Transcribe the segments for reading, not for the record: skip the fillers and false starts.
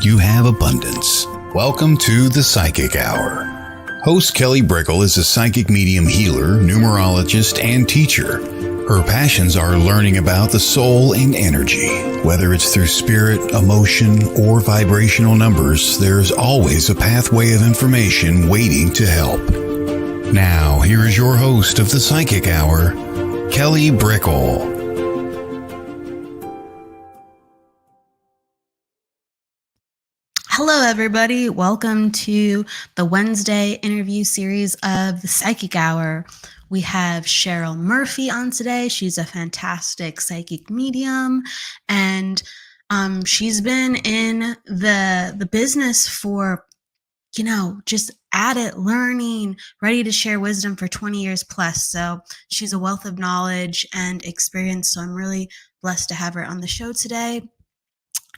you have abundance. Welcome to the Psychic Hour. Host Kelly Brickel is a psychic medium healer, numerologist, and teacher. Her passions are learning about the soul and energy. Whether it's through spirit, emotion, or vibrational numbers, there's always a pathway of information waiting to help. Now, here is your host of the Psychic Hour, Kelly Brickel. Hello, everybody. Welcome to the Wednesday interview series of the Psychic Hour. We have Cheryl Murphy on today. She's a fantastic psychic medium, and she's been in the business for, just at it, learning, ready to share wisdom for 20 years plus. So she's a wealth of knowledge and experience. So I'm really blessed to have her on the show today.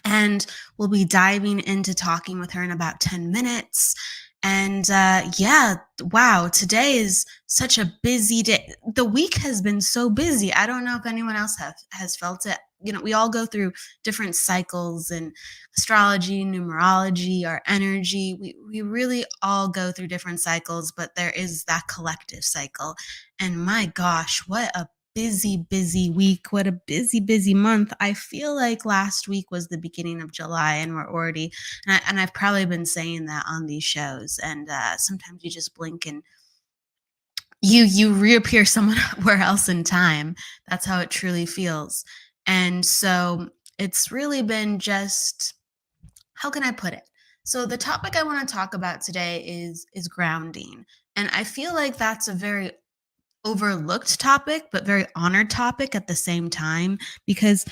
And we'll be diving into talking with her in about 10 minutes. And wow, today is such a busy day. The week has been so busy. I don't know if anyone else has felt it. We all go through different cycles in astrology, numerology, our energy. We really all go through different cycles, but there is that collective cycle. And my gosh, what a busy week. What a busy month. I feel like last week was the beginning of July and we're already, and I've probably been saying that on these shows. And sometimes you just blink and you reappear somewhere else in time. That's how it truly feels. And so it's really been just, how can I put it? So the topic I want to talk about today is grounding. And I feel like that's a very overlooked topic, but very honored topic at the same time, because,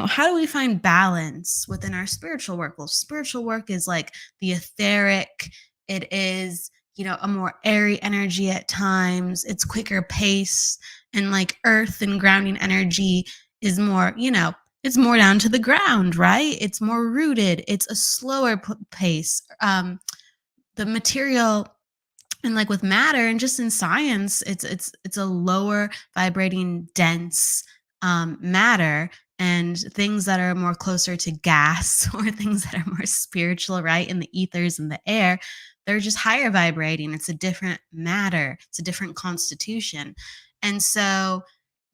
how do we find balance within our spiritual work? Well, spiritual work is like the etheric. It is, a more airy energy at times. It's quicker pace, and like earth and grounding energy is more, it's more down to the ground, right? It's more rooted. It's a slower pace. The material, and like with matter and just in science, it's a lower vibrating dense matter, and things that are more closer to gas or things that are more spiritual, right? In the ethers and the air, they're just higher vibrating. It's a different matter. It's a different constitution. And so,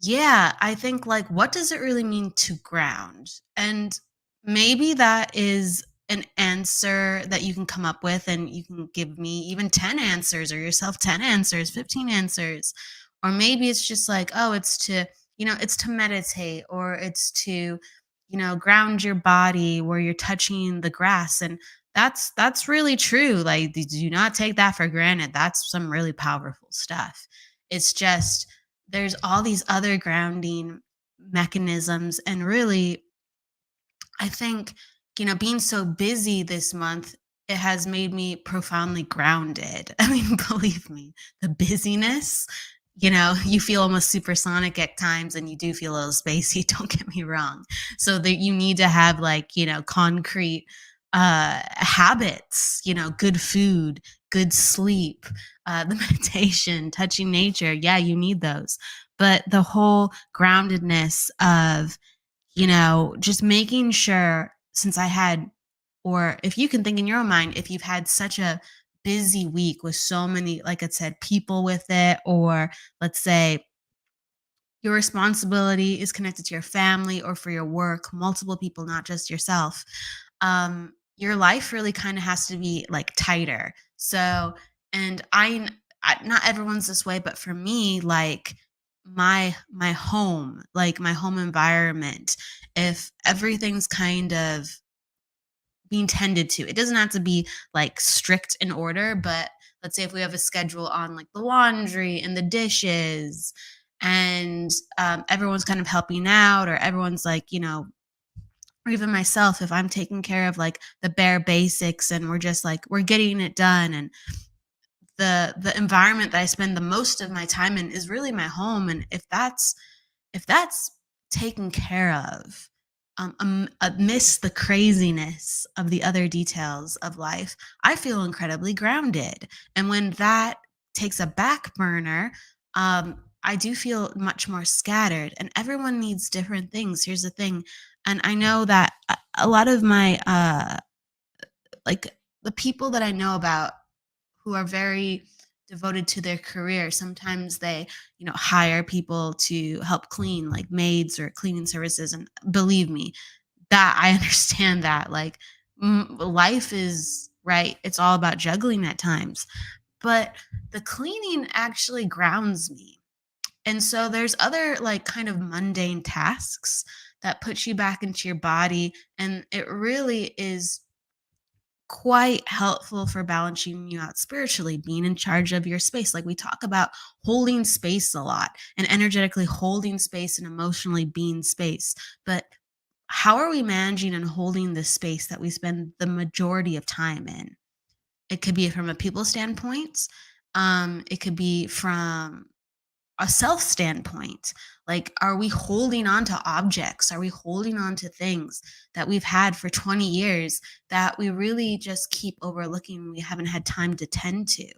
yeah, I think like, what does it really mean to ground? And maybe that is an answer that you can come up with, and you can give me even 10 answers, or yourself 10 answers, 15 answers. Or maybe it's just like, oh, it's to meditate, or it's to, ground your body where you're touching the grass. And that's really true. Like, do not take that for granted. That's some really powerful stuff. It's just, there's all these other grounding mechanisms. And really, I think, being so busy this month, it has made me profoundly grounded. I mean, believe me, the busyness, you feel almost supersonic at times, and you do feel a little spacey, don't get me wrong. So that you need to have like, concrete habits, good food, good sleep, the meditation, touching nature. Yeah, you need those. But the whole groundedness of, just making sure, since I had, or if you can think in your own mind, if you've had such a busy week with so many, like I said, people with it, or let's say your responsibility is connected to your family or for your work, multiple people, not just yourself, your life really kind of has to be like tighter. So, and not everyone's this way, but for me, like my home, like my home environment, if everything's kind of being tended to, it doesn't have to be like strict in order, but let's say if we have a schedule on like the laundry and the dishes, and everyone's kind of helping out, or everyone's like, or even myself, if I'm taking care of like the bare basics, and we're just like, we're getting it done, and the environment that I spend the most of my time in is really my home. And if that's taken care of, amidst the craziness of the other details of life, I feel incredibly grounded. And when that takes a back burner, I do feel much more scattered. And everyone needs different things. Here's the thing. And I know that a lot of my the people that I know about who are very devoted to their career, sometimes they, hire people to help clean, like maids or cleaning services. And believe me, that I understand that. Like, life is right. It's all about juggling at times. But the cleaning actually grounds me. And so there's other like kind of mundane tasks that put you back into your body. And it really is quite helpful for balancing you out spiritually, being in charge of your space. Like we talk about holding space a lot and energetically holding space and emotionally being space. But how are we managing and holding this space that we spend the majority of time in? It could be from a people standpoint. It could be from a self standpoint. Like, are we holding on to objects? Are we holding on to things that we've had for 20 years that we really just keep overlooking? We haven't had time to tend to.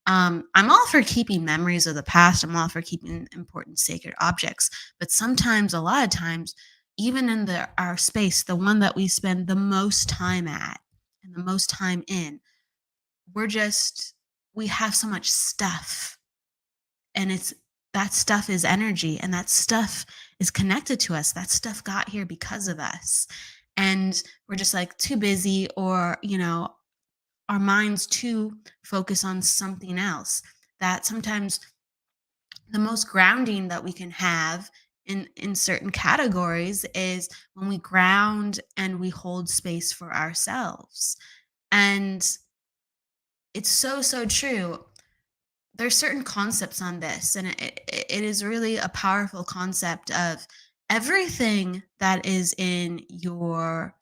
I'm all for keeping memories of the past. I'm all for keeping important sacred objects. But sometimes, a lot of times, even in our space, the one that we spend the most time at and the most time in, we're just, we have so much stuff, and it's that stuff is energy, and that stuff is connected to us. That stuff got here because of us. And we're just like too busy, or our minds too focus on something else, that sometimes the most grounding that we can have in certain categories is when we ground and we hold space for ourselves. And it's so true. There's certain concepts on this, and it is really a powerful concept of everything that is in your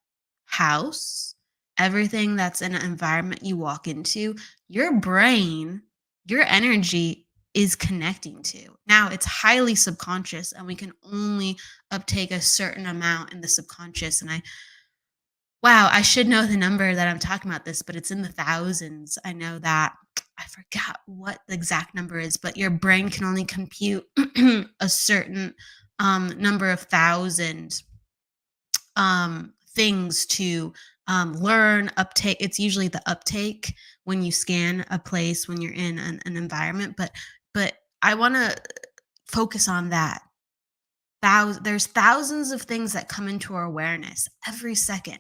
house, everything that's in an environment you walk into, your brain, your energy is connecting to. Now, it's highly subconscious, and we can only uptake a certain amount in the subconscious. And wow, I should know the number that I'm talking about this, but it's in the thousands. I know that. I forgot what the exact number is, but your brain can only compute a certain number of thousand things to learn, uptake. It's usually the uptake when you scan a place, when you're in an environment. But I want to focus on that. There's thousands of things that come into our awareness every second,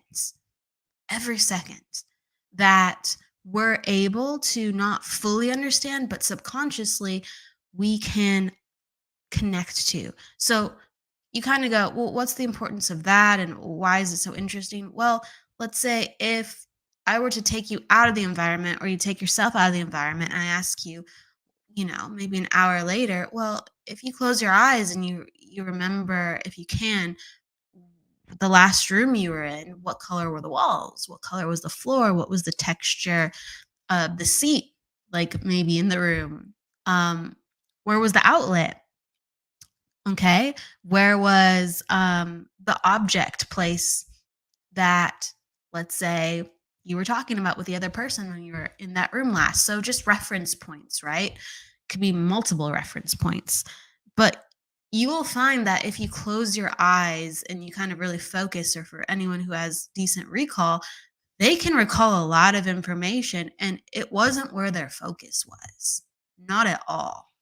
that we're able to not fully understand, but subconsciously we can connect to. So you kind of go, well, what's the importance of that? And why is it so interesting? Well, let's say if I were to take you out of the environment, or you take yourself out of the environment, and I ask you, maybe an hour later, well, if you close your eyes and you remember, if you can, the last room you were in, what color were the walls? What color was the floor? What was the texture of the seat, like maybe in the room? Where was the outlet? Okay. Where was the object place that, let's say, you were talking about with the other person when you were in that room last? So just reference points, right? Could be multiple reference points. But you will find that if you close your eyes and you kind of really focus, or for anyone who has decent recall, they can recall a lot of information, and it wasn't where their focus was. Not at all.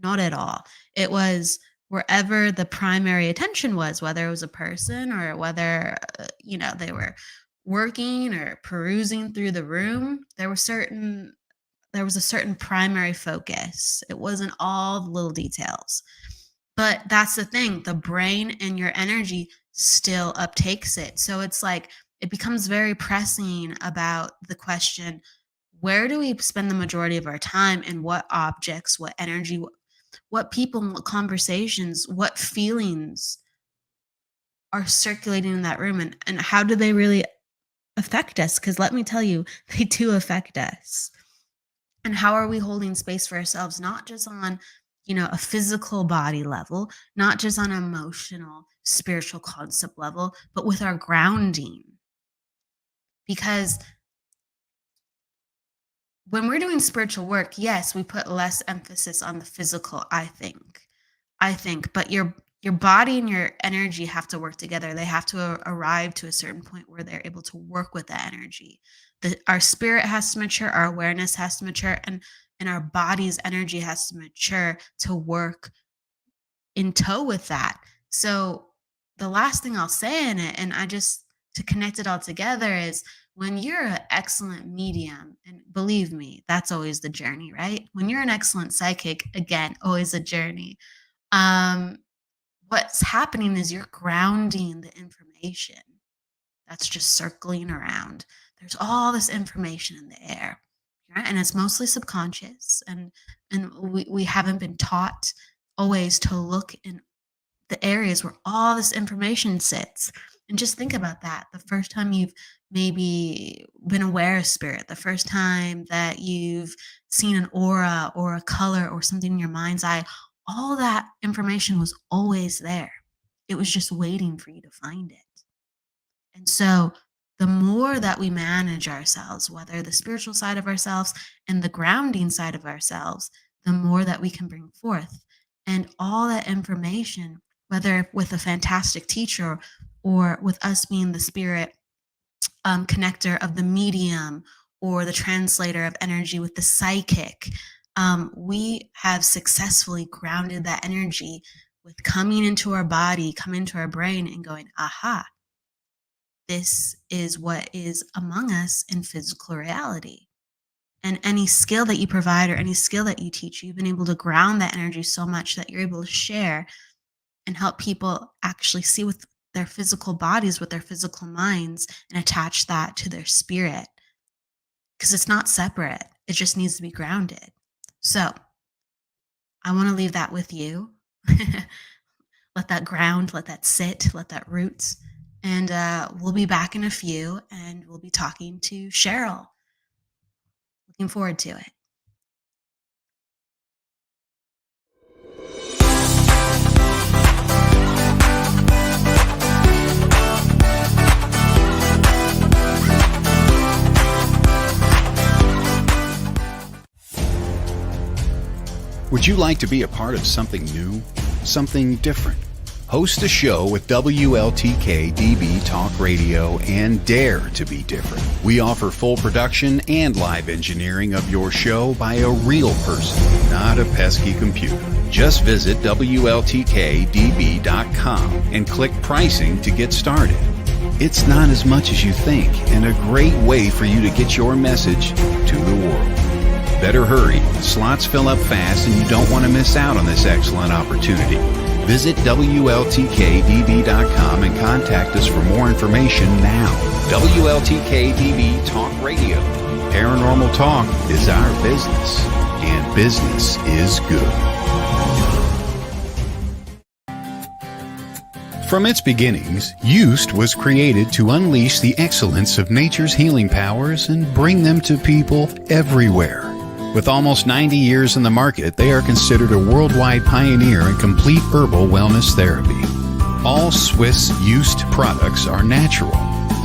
Not at all. It was wherever the primary attention was, whether it was a person, or whether, they were working or perusing through the room. There was a certain primary focus. It wasn't all the little details. But that's the thing, the brain and your energy still uptakes it. So it's like it becomes very pressing about the question, where do we spend the majority of our time, and what objects, what energy, what people, what conversations, what feelings are circulating in that room, and how do they really affect us? Because let me tell you, they do affect us. And how are we holding space for ourselves, not just on, a physical body level, not just on an emotional, spiritual concept level, but with our grounding? Because when we're doing spiritual work, yes, we put less emphasis on the physical, I think. But your body and your energy have to work together. They have to arrive to a certain point where they're able to work with that energy. Our spirit has to mature, our awareness has to mature, and our body's energy has to mature to work in tow with that. So the last thing I'll say in it, and I just to connect it all together, is when you're an excellent medium, and believe me, that's always the journey, right? When you're an excellent psychic, again, always a journey. Um, what's happening is you're grounding the information that's just circling around. There's all this information in the air, right? And it's mostly subconscious, and we haven't been taught always to look in the areas where all this information sits. And just think about that. The first time you've maybe been aware of spirit, the first time that you've seen an aura or a color or something in your mind's eye, all that information was always there. It was just waiting for you to find it. And so the more that we manage ourselves, whether the spiritual side of ourselves and the grounding side of ourselves, the more that we can bring forth. And all that information, whether with a fantastic teacher or with us being the spirit connector of the medium or the translator of energy with the psychic, we have successfully grounded that energy with coming into our body, coming into our brain and going, aha, this is what is among us in physical reality. And any skill that you provide or any skill that you teach, you've been able to ground that energy so much that you're able to share and help people actually see with their physical bodies, with their physical minds, and attach that to their spirit. Because it's not separate, it just needs to be grounded. So I want to leave that with you. Let that ground, let that sit, let that root. And we'll be back in a few and we'll be talking to Cheryl. Looking forward to it. Would you like to be a part of something new, something different? Host a show with WLTK-DB Talk Radio and dare to be different. We offer full production and live engineering of your show by a real person, not a pesky computer. Just visit WLTK-DB.com and click pricing to get started. It's not as much as you think and a great way for you to get your message to the world. Better hurry. Slots fill up fast and you don't want to miss out on this excellent opportunity. Visit WLTK-DB.com and contact us for more information now. WLTK-DB Talk Radio. Paranormal talk is our business, and business is good. From its beginnings, Used was created to unleash the excellence of nature's healing powers and bring them to people everywhere. With almost 90 years in the market, they are considered a worldwide pioneer in complete herbal wellness therapy. All Swiss Used products are natural,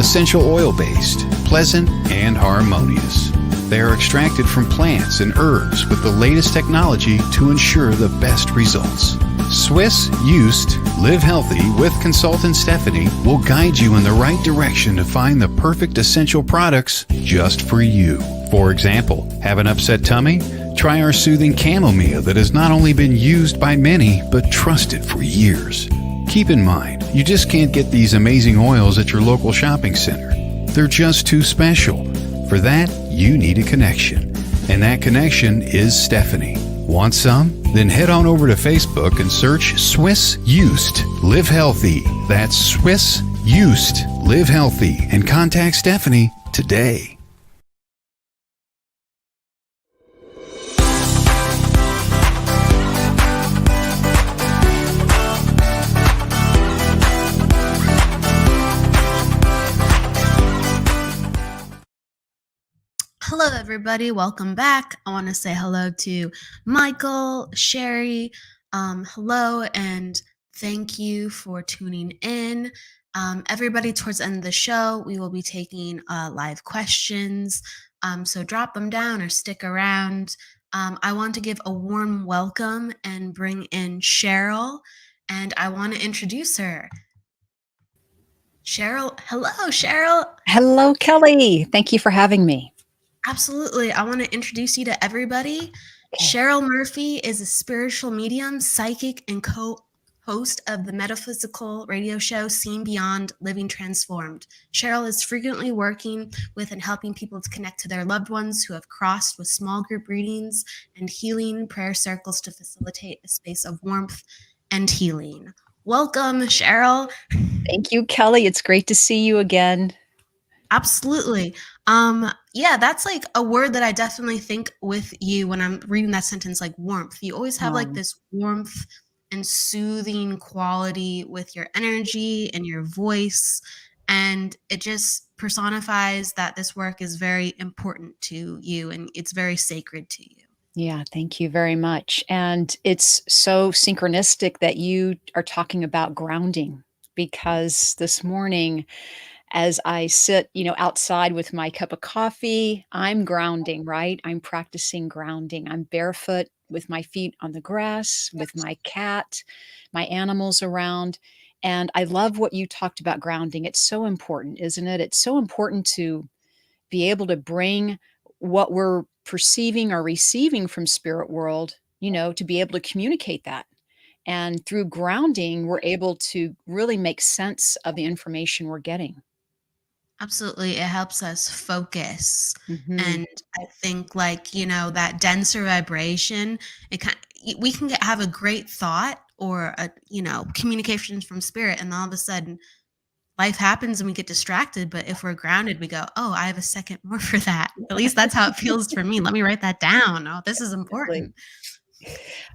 essential oil-based, pleasant, and harmonious. They are extracted from plants and herbs with the latest technology to ensure the best results. Swiss Used Live Healthy with consultant Stephanie will guide you in the right direction to find the perfect essential products just for you. For example, have an upset tummy? Try our soothing chamomile that has not only been used by many, but trusted for years. Keep in mind, you just can't get these amazing oils at your local shopping center. They're just too special. For that, you need a connection. And that connection is Stephanie. Want some? Then head on over to Facebook and search Swiss Used Live Healthy. That's Swiss Used Live Healthy. And contact Stephanie today. Hello, everybody. Welcome back. I want to say hello to Michael, Sherry. Hello, and thank you for tuning in. Everybody, towards the end of the show, we will be taking live questions. So drop them down or stick around. I want to give a warm welcome and bring in Cheryl. and I want to introduce her. Cheryl, hello, Cheryl. Hello, Kelly. Thank you for having me. Absolutely. I want to introduce you to everybody. Okay. Cheryl Murphy is a spiritual medium, psychic, and co-host of the Metaphysical radio show Seen Beyond Living Transformed. Cheryl is frequently working with and helping people to connect to their loved ones who have crossed with small group readings and healing prayer circles to facilitate a space of warmth and healing. Welcome, Cheryl. Thank you, Kelly. It's great to see you again. Absolutely. Yeah, that's like a word that I definitely think with you when I'm reading that sentence, like warmth. You always have like Um, this warmth and soothing quality with your energy and your voice. And it just personifies that this work is very important to you and it's very sacred to you. yeah, thank you very much. And it's so synchronistic that you are talking about grounding because this morning, as I sit, outside with my cup of coffee, I'm grounding, right? I'm practicing grounding. I'm barefoot with my feet on the grass, with my cat, my animals around. And I love what you talked about grounding. It's so important, isn't it? It's so important to be able to bring what we're perceiving or receiving from spirit world, to be able to communicate that. And through grounding, we're able to really make sense of the information we're getting. Absolutely. It helps us focus. Mhm. And I think like, that denser vibration, it kind we can have a great thought or communications from spirit and all of a sudden life happens and we get distracted, but if we're grounded, we go, "Oh, I have a second more for that." At least that's how it feels for me. Let me write that down. Oh, this is Definitely. important.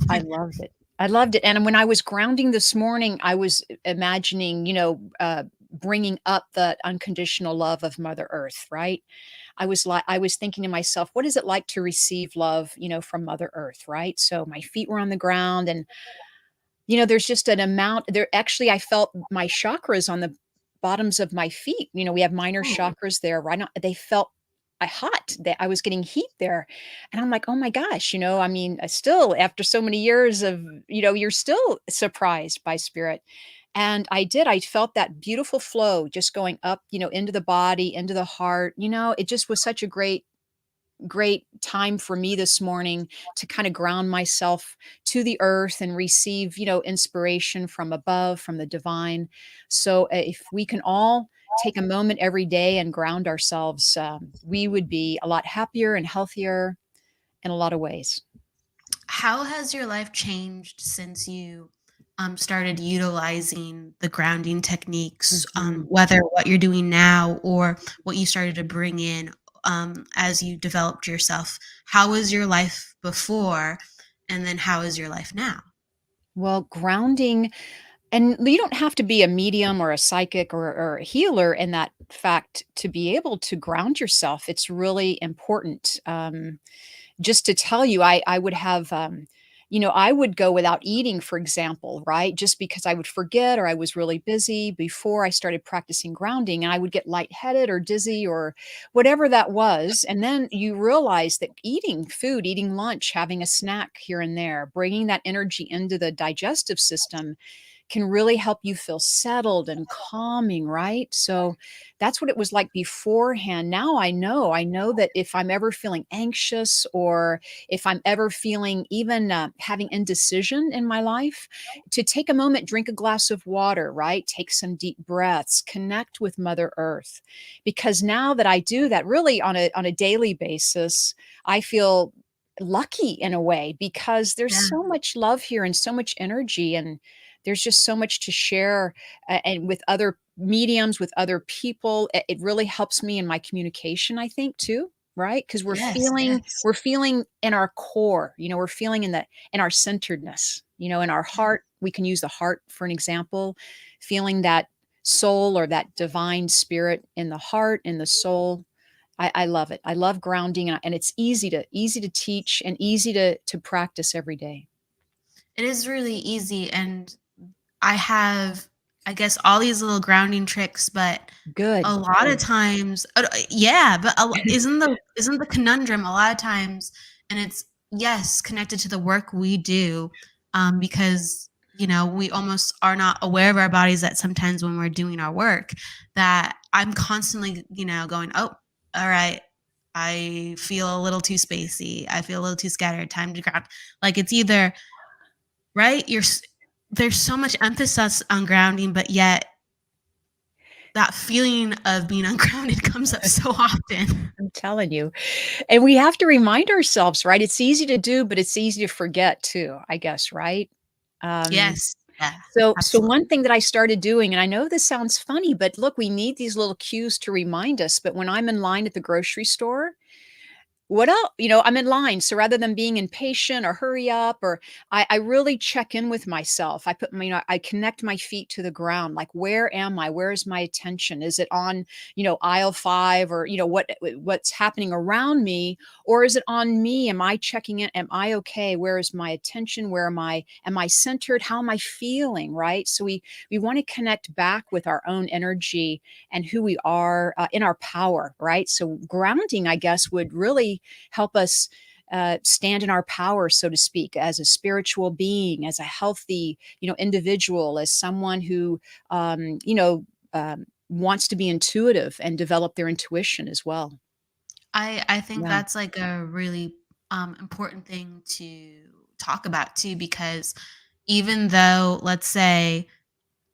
I loved it. I loved it, and when I was grounding this morning, I was imagining, bringing up the unconditional love of Mother Earth, right? I was thinking to myself, "What is it like to receive love, from Mother Earth?" Right? So my feet were on the ground, and there's just an amount there actually, I felt my chakras on the bottoms of my feet. We have minor Oh, chakras there, right? They felt hot. I was getting heat there. And I'm like, "Oh my gosh," I mean, I still after so many years of, you're still surprised by spirit. And I felt that beautiful flow just going up, into the body, into the heart. It just was such a great time for me this morning to kind of ground myself to the earth and receive, inspiration from above, from the divine. So if we can all take a moment every day and ground ourselves, we would be a lot happier and healthier in a lot of ways. how has your life changed since you started utilizing the grounding techniques, Mhm. whether what you're doing now or what you started to bring in as you developed yourself? How was your life before, and then how is your life now? Well, grounding, and you don't have to be a medium or a psychic or a healer in that fact to be able to ground yourself. It's really important. Just to tell you, I would have, I would go without eating, for example, right? Just because I would forget or I was really busy before I started practicing grounding, and I would get lightheaded or dizzy or whatever that was. And then you realize that eating food, eating lunch, having a snack here and there, bringing that energy into the digestive system can really help you feel settled and calming, right? So that's what it was like beforehand. Now I know that if I'm ever feeling anxious or if I'm ever feeling even having indecision in my life, to take a moment, drink a glass of water, right? Take some deep breaths, connect with Mother Earth. Because now that I do that really on a daily basis, I feel lucky in a way because there's Yeah. so much love here and so much energy, and there's just so much to share, and with other mediums, with other people. It really helps me in my communication, I think, too, right? Because we're Yes, feeling yes. we're feeling in our core, we're feeling in our centeredness, in our heart. We can use the heart for an example, feeling that soul or that divine spirit in the heart, in the soul. I love it. I love grounding, and it's easy to teach and easy to practice every day. It is really easy, and I have, I guess, all these little grounding tricks, but Good, a lot of good. times, yeah, but isn't the conundrum a lot of times, and it's yes connected to the work we do, because we almost are not aware of our bodies, that sometimes when we're doing our work, that I'm constantly, going, oh, all right, I feel a little too spacey. I feel a little too scattered. Time to grab. Like it's either, right? There's so much emphasis on grounding, but yet that feeling of being ungrounded comes up so often. I'm telling you. And we have to remind ourselves, right? It's easy to do, but it's easy to forget too, I guess, right? Um, Yes. Yeah, so absolutely. one thing that I started doing, and I know this sounds funny, but look, we need these little cues to remind us. But when I'm in line at the grocery store, what else? I'm in line, so rather than being impatient or hurry up, or I really check in with myself. I put my, I connect my feet to the ground. Like, where am I? Where is my attention? Is it on, aisle 5, or, what's happening around me, or is it on me? Am I checking in? Am I okay? Where is my attention? Where am I centered? How am I feeling? Right. So we want to connect back with our own energy and who we are in our power. Right. So grounding, I guess, would really help us stand in our power, so to speak, as a spiritual being, as a healthy, individual, as someone who, wants to be intuitive and develop their intuition as well. I think Yeah. that's like a really important thing to talk about too, because even though, let's say,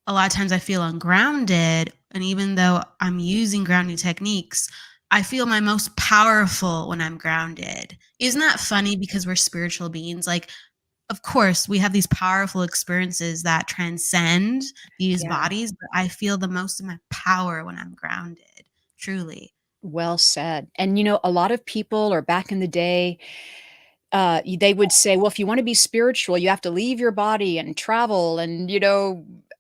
a lot of times I feel ungrounded, and even though I'm using grounding techniques, I feel my most powerful when I'm grounded. Isn't that funny? Because we're spiritual beings. Like, of course, we have these powerful experiences that transcend these Yeah. bodies, but I feel the most of my power when I'm grounded, truly. Well said. And a lot of people, or back in the day, they would say, well, if you want to be spiritual, you have to leave your body and travel, and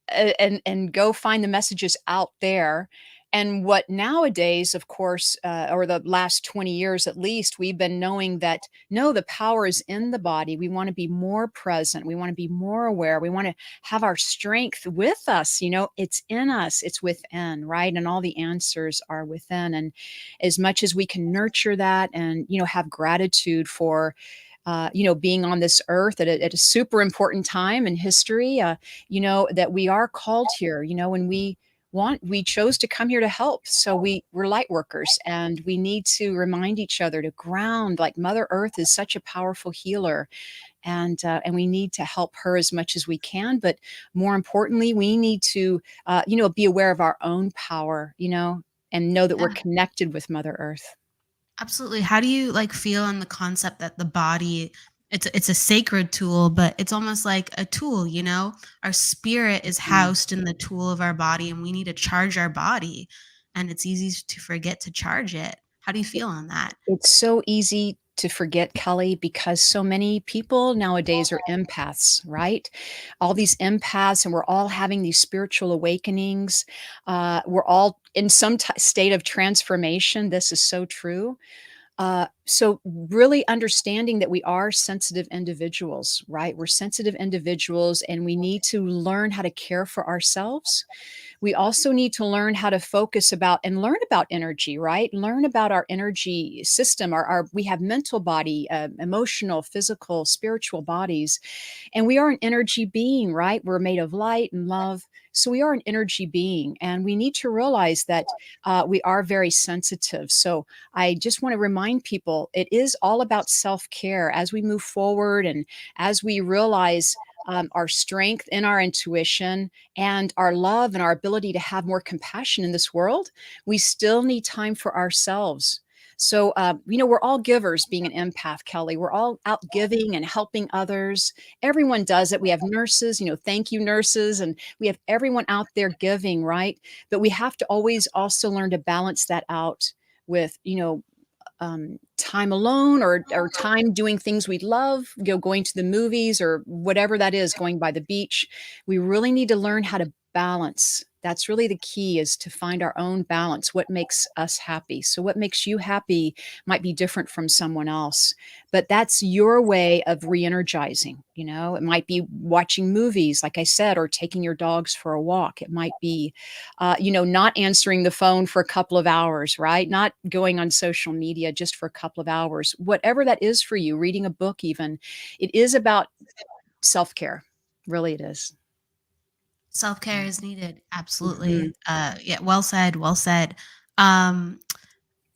and go find the messages out there. And what nowadays, of course, or the last 20 years at least, we've been knowing that no, the power is in the body. We want to be more present. We want to be more aware. We want to have our strength with us. It's in us, it's within, right? And all the answers are within. And as much as we can nurture that, and have gratitude for being on this earth at a super important time in history, that we are called here, and we chose to come here to help. So we're light workers, and we need to remind each other to ground. Like, Mother Earth is such a powerful healer, and we need to help her as much as we can. But more importantly, we need to, be aware of our own power, and know that we're Yeah. connected with Mother Earth. Absolutely. How do you like feel on the concept that the body, it's a sacred tool, but it's almost like a tool? Our spirit is housed in the tool of our body, and we need to charge our body, and it's easy to forget to charge it. How do you feel on that? It's so easy to forget, Kelly, because so many people nowadays are empaths, right? All these empaths, and we're all having these spiritual awakenings. We're all in some state of transformation. This is so true. So really understanding that we are sensitive individuals, right? We're sensitive individuals, and we need to learn how to care for ourselves. We also need to learn how to focus about and learn about energy, right? Learn about our energy system. We have mental body, emotional, physical, spiritual bodies, and we are an energy being, right? We're made of light and love. So we are an energy being, and we need to realize that we are very sensitive. So I just want to remind people, it is all about self care as we move forward, and as we realize our strength in our intuition, and our love, and our ability to have more compassion in this world. We still need time for ourselves. So, we're all givers, being an empath, Kelly. We're all out giving and helping others. Everyone does it. We have nurses, thank you, nurses, and we have everyone out there giving, right? But we have to always also learn to balance that out with, time alone, or time doing things we love, going to the movies, or whatever that is, going by the beach. We really need to learn how to balance. That's really the key, is to find our own balance. What makes us happy? So what makes you happy might be different from someone else, but that's your way of re-energizing. It might be watching movies, like I said, or taking your dogs for a walk. It might be not answering the phone for a couple of hours, right? Not going on social media just for a couple of hours. Whatever that is for you, reading a book even, it is about self-care. Really, it is. Self-care is needed. Mhm. Absolutely. Yeah, well said, well said. Um,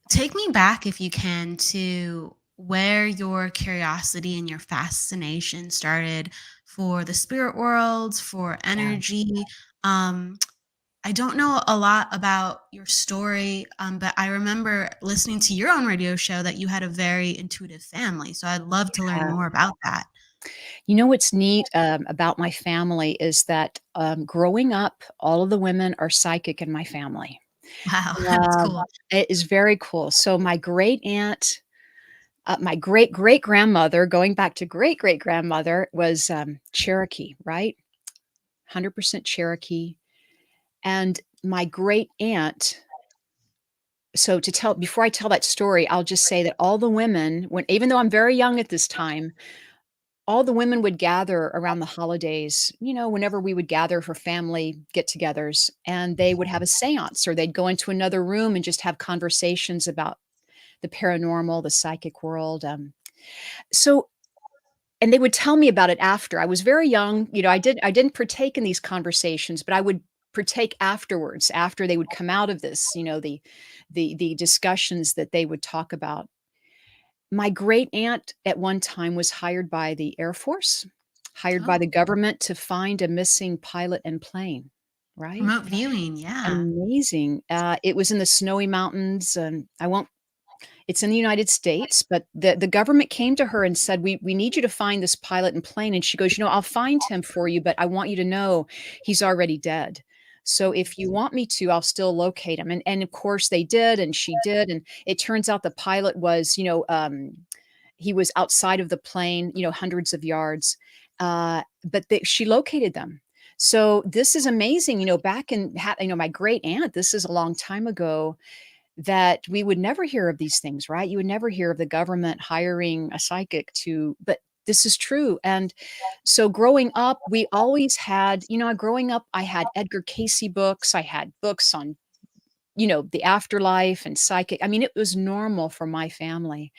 Take me back, if you can, to where your curiosity and your fascination started for the spirit world, for Yeah. energy. Um, I don't know a lot about your story, but I remember listening to your own radio show that you had a very intuitive family. So I'd love to learn Yeah. more about that. You know what's neat, about my family is that, growing up, all of the women are psychic in my family. Wow, that's Um, cool. it is very cool. So my great aunt, my great great grandmother, going back to great great grandmother, was, Cherokee, right? 100% Cherokee. And my great aunt, so to tell before I tell that story, I'll just say that all the women, when even though I'm very young at this time, all the women would gather around the holidays, whenever we would gather for family get-togethers, and they would have a séance, or they'd go into another room and just have conversations about the paranormal, the psychic world, so and they would tell me about it after. I was very young, I didn't partake in these conversations, but I would partake afterwards, after they would come out of this, the discussions that they would talk about. My great aunt at one time was hired by the Air Force, hired by the Oh, government to find a missing pilot and plane, right? remote viewing. Yeah. Amazing. It was in the snowy mountains, and I won't it's in the United States, but the government came to her and said, "We need you to find this pilot and plane," and she goes, I'll find him for you, but I want you to know he's already dead. So if you want me to, I'll still locate him." And of course they did, and she did, and it turns out the pilot was, he was outside of the plane, hundreds of yards, but she located them. So this is amazing, back in my great aunt, this is a long time ago, that we would never hear of these things, right? You would never hear of the government hiring a psychic to, but this is true. And so growing up, we always had, growing up, I had Edgar Casey books. I had books on, the afterlife and psychic. I mean, it was normal for my family.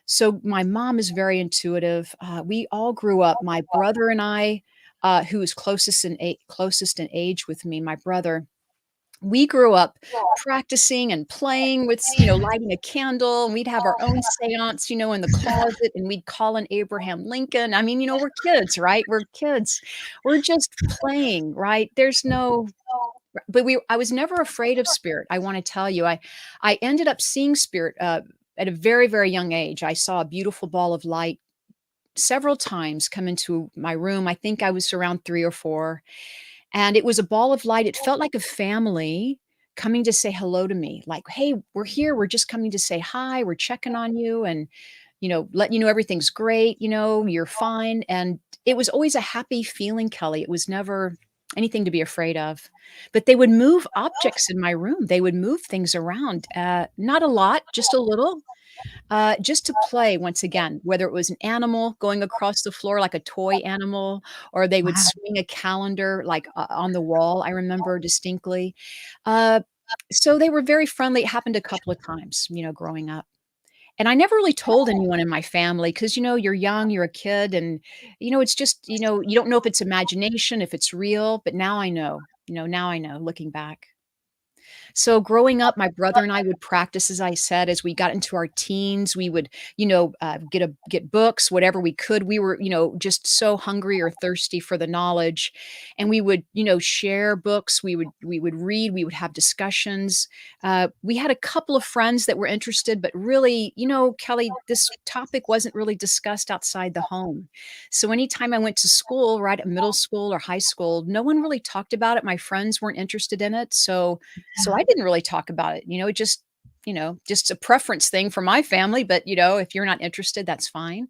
So my mom is very intuitive. We all grew up, my brother and I, who is closest in age with me, my brother, we grew up practicing and playing with, lighting a candle, and we'd have our own seance, in the closet, and we'd call in Abraham Lincoln. I mean, we're kids, right? We're kids. We're just playing, right? There's no but I was never afraid of spirit. I wanna tell you. I ended up seeing spirit, at a very, very young age. I saw a beautiful ball of light several times come into my room. I think I was around 3 or 4, and it was a ball of light. It felt like a family coming to say hello to me, like, "Hey, we're here. We're just coming to say hi. We're checking on you and, letting you know everything's great, you're fine." And it was always a happy feeling, Kelly. It was never anything to be afraid of. But they would move objects in my room. They would move things around, not a lot, just a little, just to play once again, whether it was an animal going across the floor like a toy animal, or they would Wow. swing a calendar, like, on the wall, I remember distinctly. Uh, so they were very friendly. It happened a couple of times, growing up. And I never really told anyone in my family because, you're young, you're a kid, and, it's just, you don't know if it's imagination, if it's real, but now I know looking back. So growing up, my brother and I would practice, as I said, as we got into our teens, we would, get books, whatever we could. We were, just so hungry or thirsty for the knowledge, and we would, share books. We would read. We would have discussions. We had a couple of friends that were interested, but really, Kelly, this topic wasn't really discussed outside the home. So anytime I went to school, right at middle school or high school, no one really talked about it. My friends weren't interested in it, so I didn't really talk about it, it just a preference thing for my family, but, if you're not interested, that's fine.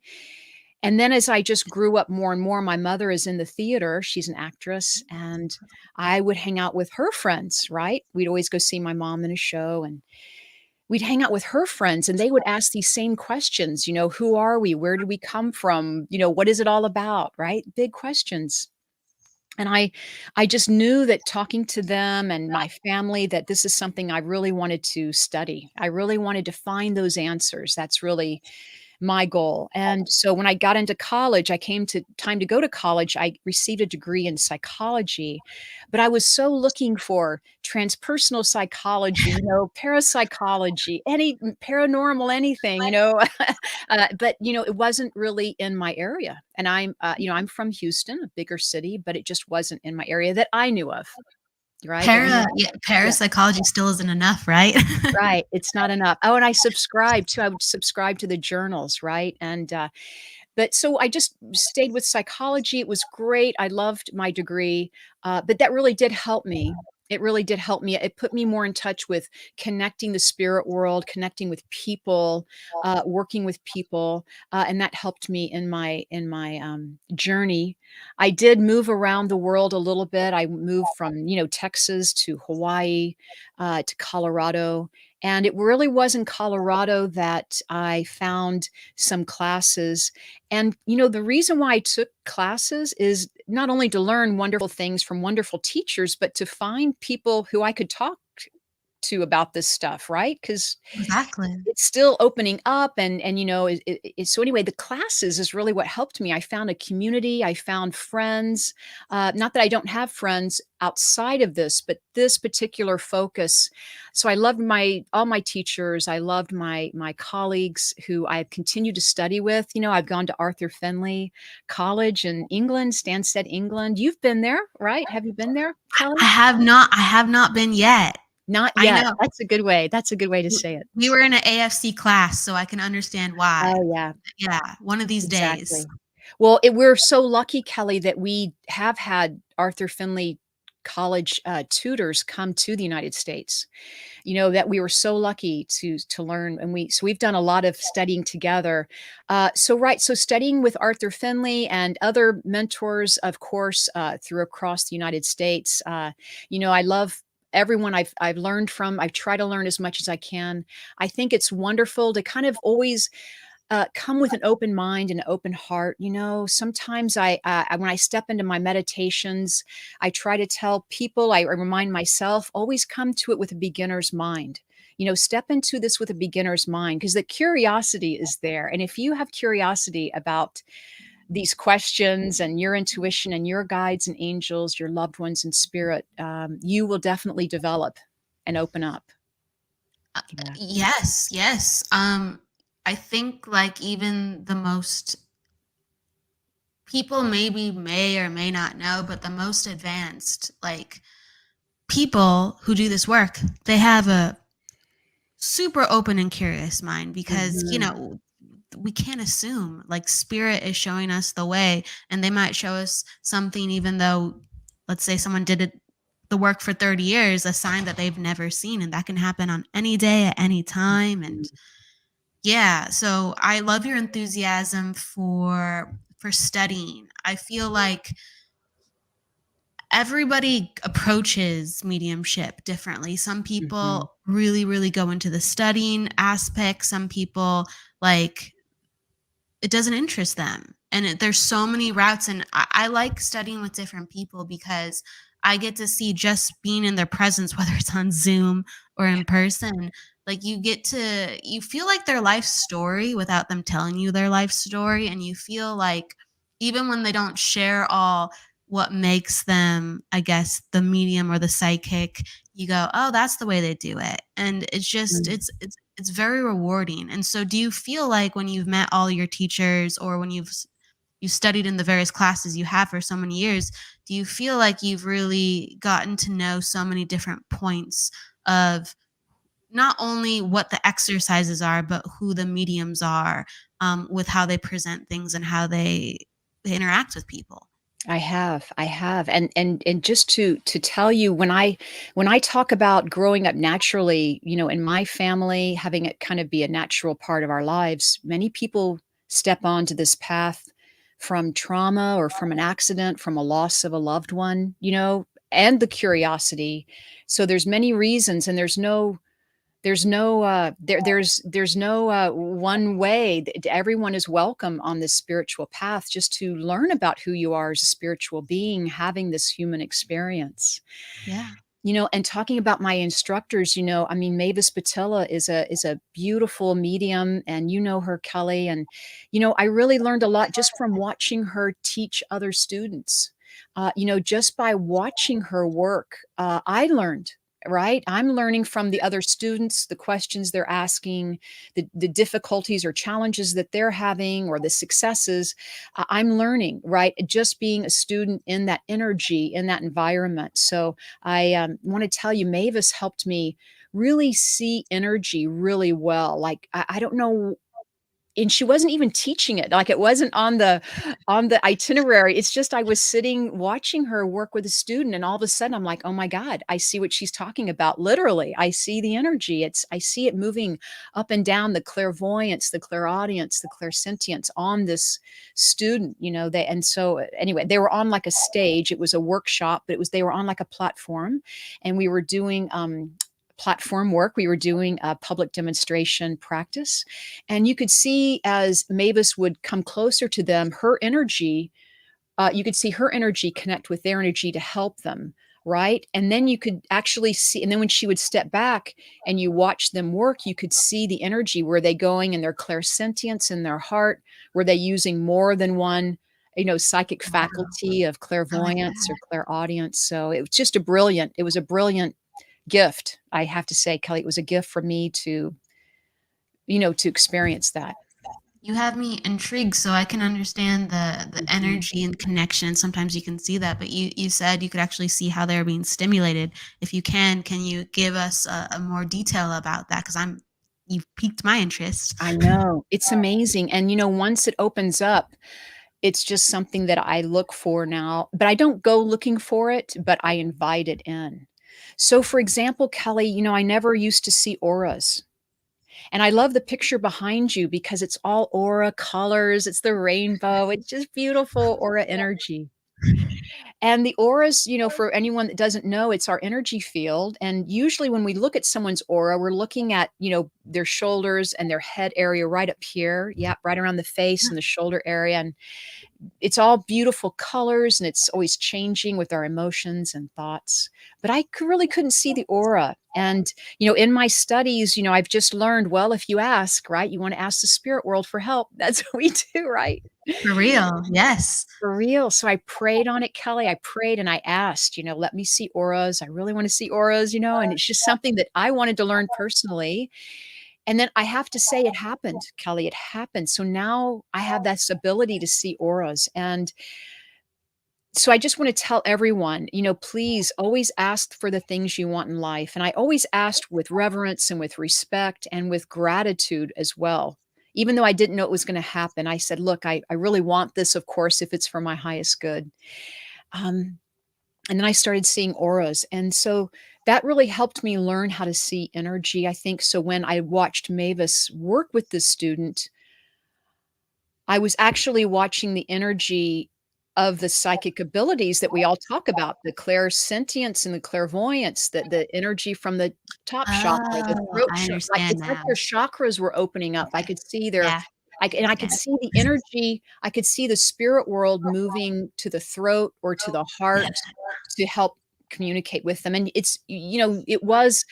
And then as I just grew up more and more, my mother is in the theater, she's an actress, and I would hang out with her friends, right? We'd always go see my mom in a show, and we'd hang out with her friends, and they would ask these same questions, "Who are we? Where did we come from? What is it all about?" Right? Big questions. And I just knew that talking to them and my family, that this is something I really wanted to study. I really wanted to find those answers. That's really my goal. And so when I got into college, I came to time to go to college. I received a degree in psychology, but I was so looking for transpersonal psychology, parapsychology, any paranormal, anything, but it wasn't really in my area. And I'm from Houston, a bigger city, but it just wasn't in my area that I knew of. Right. Yeah, Yeah. parapsychology still isn't enough, right? Right, it's not enough. Oh, and I would subscribe to the journals, right? But so I just stayed with psychology. It was great. I loved my degree, but that really did help me. It really did help me. It put me more in touch with connecting the spirit world, connecting with people, working with people, and that helped me in my journey. I did move around the world a little bit. I moved from Texas to Hawaii, to Colorado, and it really was in Colorado that I found some classes. And, the reason why I took classes is not only to learn wonderful things from wonderful teachers, but to find people who I could talk to about this stuff, right? Because Exactly. it's still opening up and so anyway, the classes is really what helped me. I found a community, I found friends, not that I don't have friends outside of this, but this particular focus. So I loved all my teachers. I loved my colleagues who I've continued to study with. I've gone to Arthur Findlay College in England, Stansted, England. You've been there, right? Have you been there, Kelly? I have not been yet. Not I yet. know. That's a good way. That's a good way to say it. We were in an AFC class, so I can understand why. Oh, yeah. Yeah, one of these Exactly. days. Well, we're so lucky, Kelly, that we have had Arthur Findlay College tutors come to the United States. That we were so lucky to learn, and we've done a lot of studying together. So studying with Arthur Findlay and other mentors, of course, through across the United States. I love everyone I've learned from. I try to learn as much as I can. I think it's wonderful to kind of always come with an open mind and open heart. Sometimes when I step into my meditations, I try to tell people, I remind myself, always come to it with a beginner's mind. Step into this with a beginner's mind, because the curiosity is there. And if you have curiosity about these questions and your intuition and your guides and angels, your loved ones in spirit, you will definitely develop and open up. Yeah. Yes, yes. I think like even the most people maybe may or may not know, but the most advanced like people who do this work, they have a super open and curious mind because, Mhm. we can't assume like spirit is showing us the way and they might show us something even though let's say someone did the work for 30 years, a sign that they've never seen, and that can happen on any day at any time. And yeah, so I love your enthusiasm for studying. I feel like everybody approaches mediumship differently. Some Mhm. people really, really go into the studying aspect. Some people like it doesn't interest them. And there's so many routes. And I like studying with different people because I get to see just being in their presence, whether it's on Zoom or in person. Like you feel like their life story without them telling you their life story. And you feel like even when they don't share all what makes them, I guess, the medium or the psychic, you go, oh, that's the way they do it. And it's just, Mhm. it's very rewarding. And so do you feel like when you've met all your teachers or when you studied in the various classes you have for so many years, do you feel like you've really gotten to know so many different points of not only what the exercises are, but who the mediums are, with how they present things and how they interact with people? I have, and just to tell you, when I talk about growing up naturally, in my family, having it kind of be a natural part of our lives, many people step onto this path from trauma or from an accident, from a loss of a loved one, and the curiosity. So there's many reasons, and there's no one way. Everyone is welcome on this spiritual path, just to learn about who you are as a spiritual being having this human experience. Yeah. And talking about my instructors, I mean, Mavis Patilla is a beautiful medium, and you know her, Kelly, and I really learned a lot just from watching her teach other students. Just by watching her work, I learned. Right, I'm learning from the other students, the questions they're asking, the difficulties or challenges that they're having, or the successes. I'm learning, right? Just being a student in that energy, in that environment. So I want to tell you, Mavis helped me really see energy really well. Like I don't know, and she wasn't even teaching it. Like, it wasn't on the itinerary. It's just I was sitting watching her work with a student, and all of a sudden I'm like, "Oh my God, I see what she's talking about." Literally, I see the energy. I see it moving up and down, the clairvoyance, the clairaudience, the clairsentience on this student, and so anyway, they were on like a stage. It was a workshop, but they were on like a platform, and we were doing platform work. We were doing a public demonstration practice. And you could see as Mavis would come closer to them, you could see her energy connect with their energy to help them. Right. And then you could actually see, and then when she would step back and you watch them work, you could see the energy. Were they going in their clairsentience in their heart? Were they using more than one, psychic Wow. faculty of I like clairvoyance or that. clairaudience? So it was a brilliant gift. I have to say, Kelly, it was a gift for me to experience that. You have me intrigued, so I can understand the Mhm. energy and connection. Sometimes you can see that, but you said you could actually see how they're being stimulated. If you can you give us a more detail about that? Because you've piqued my interest. I know. It's amazing. And, once it opens up, it's just something that I look for now, but I don't go looking for it, but I invite it in. So, for example, Kelly, I never used to see auras. And I love the picture behind you because it's all aura colors, it's the rainbow, it's just beautiful aura energy. And the auras, for anyone that doesn't know, it's our energy field. And usually when we look at someone's aura, we're looking at, their shoulders and their head area right up here. Yep, right around the face and the shoulder area. And it's all beautiful colors, and it's always changing with our emotions and thoughts. But really couldn't see the aura. And, in my studies, I've just learned, well, if you ask, right, you want to ask the spirit world for help. That's what we do, right? For real, yes. For real. So I prayed on it, Kelly. I prayed and I asked, let me see auras. I really want to see auras, and it's just something that I wanted to learn personally. And then I have to say it happened, Kelly. It happened. So now I have this ability to see auras. And so I just want to tell everyone, please always ask for the things you want in life. And I always asked with reverence and with respect and with gratitude as well. Even though I didn't know it was going to happen, I said, look, I really want this, of course, if it's for my highest good. Um, and then I started seeing auras. And so that really helped me learn how to see energy, I think. So when I watched Mavis work with this student, I was actually watching the energy of the psychic abilities that we all talk about, the clairsentience and the clairvoyance, the energy from the top chakra, the Oh, throat I chakra, like, understand it's like now. their chakras were opening up. I could see Yeah, I could yeah. see the energy, I could see the spirit world moving to the throat or to the Yeah. heart to help communicate with them, and it was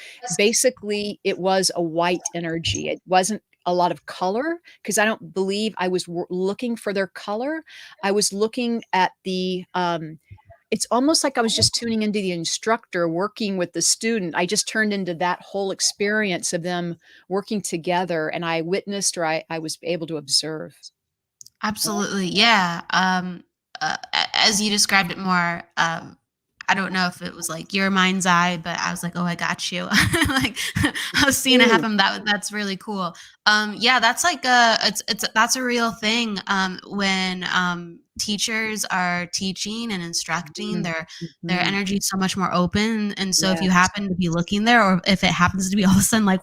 it was a white energy. It wasn't a lot of color, 'cause I don't believe I was looking for their color. I was looking at it's almost like I was just tuning into the instructor working with the student. I just turned into that whole experience of them working together, and I witnessed, or I was able to observe. Absolutely, yeah. As you described it more, I don't know if it was like your mind's eye, but I was like, "Oh, I got you." Like I was seeing it Ooh, happen. That's really cool. Yeah, that's like that's a real thing. When teachers are teaching and instructing, mhm, their mhm. energy is so much more open. And so if you Yes. happen to be looking there, or if it happens to be all of a sudden like,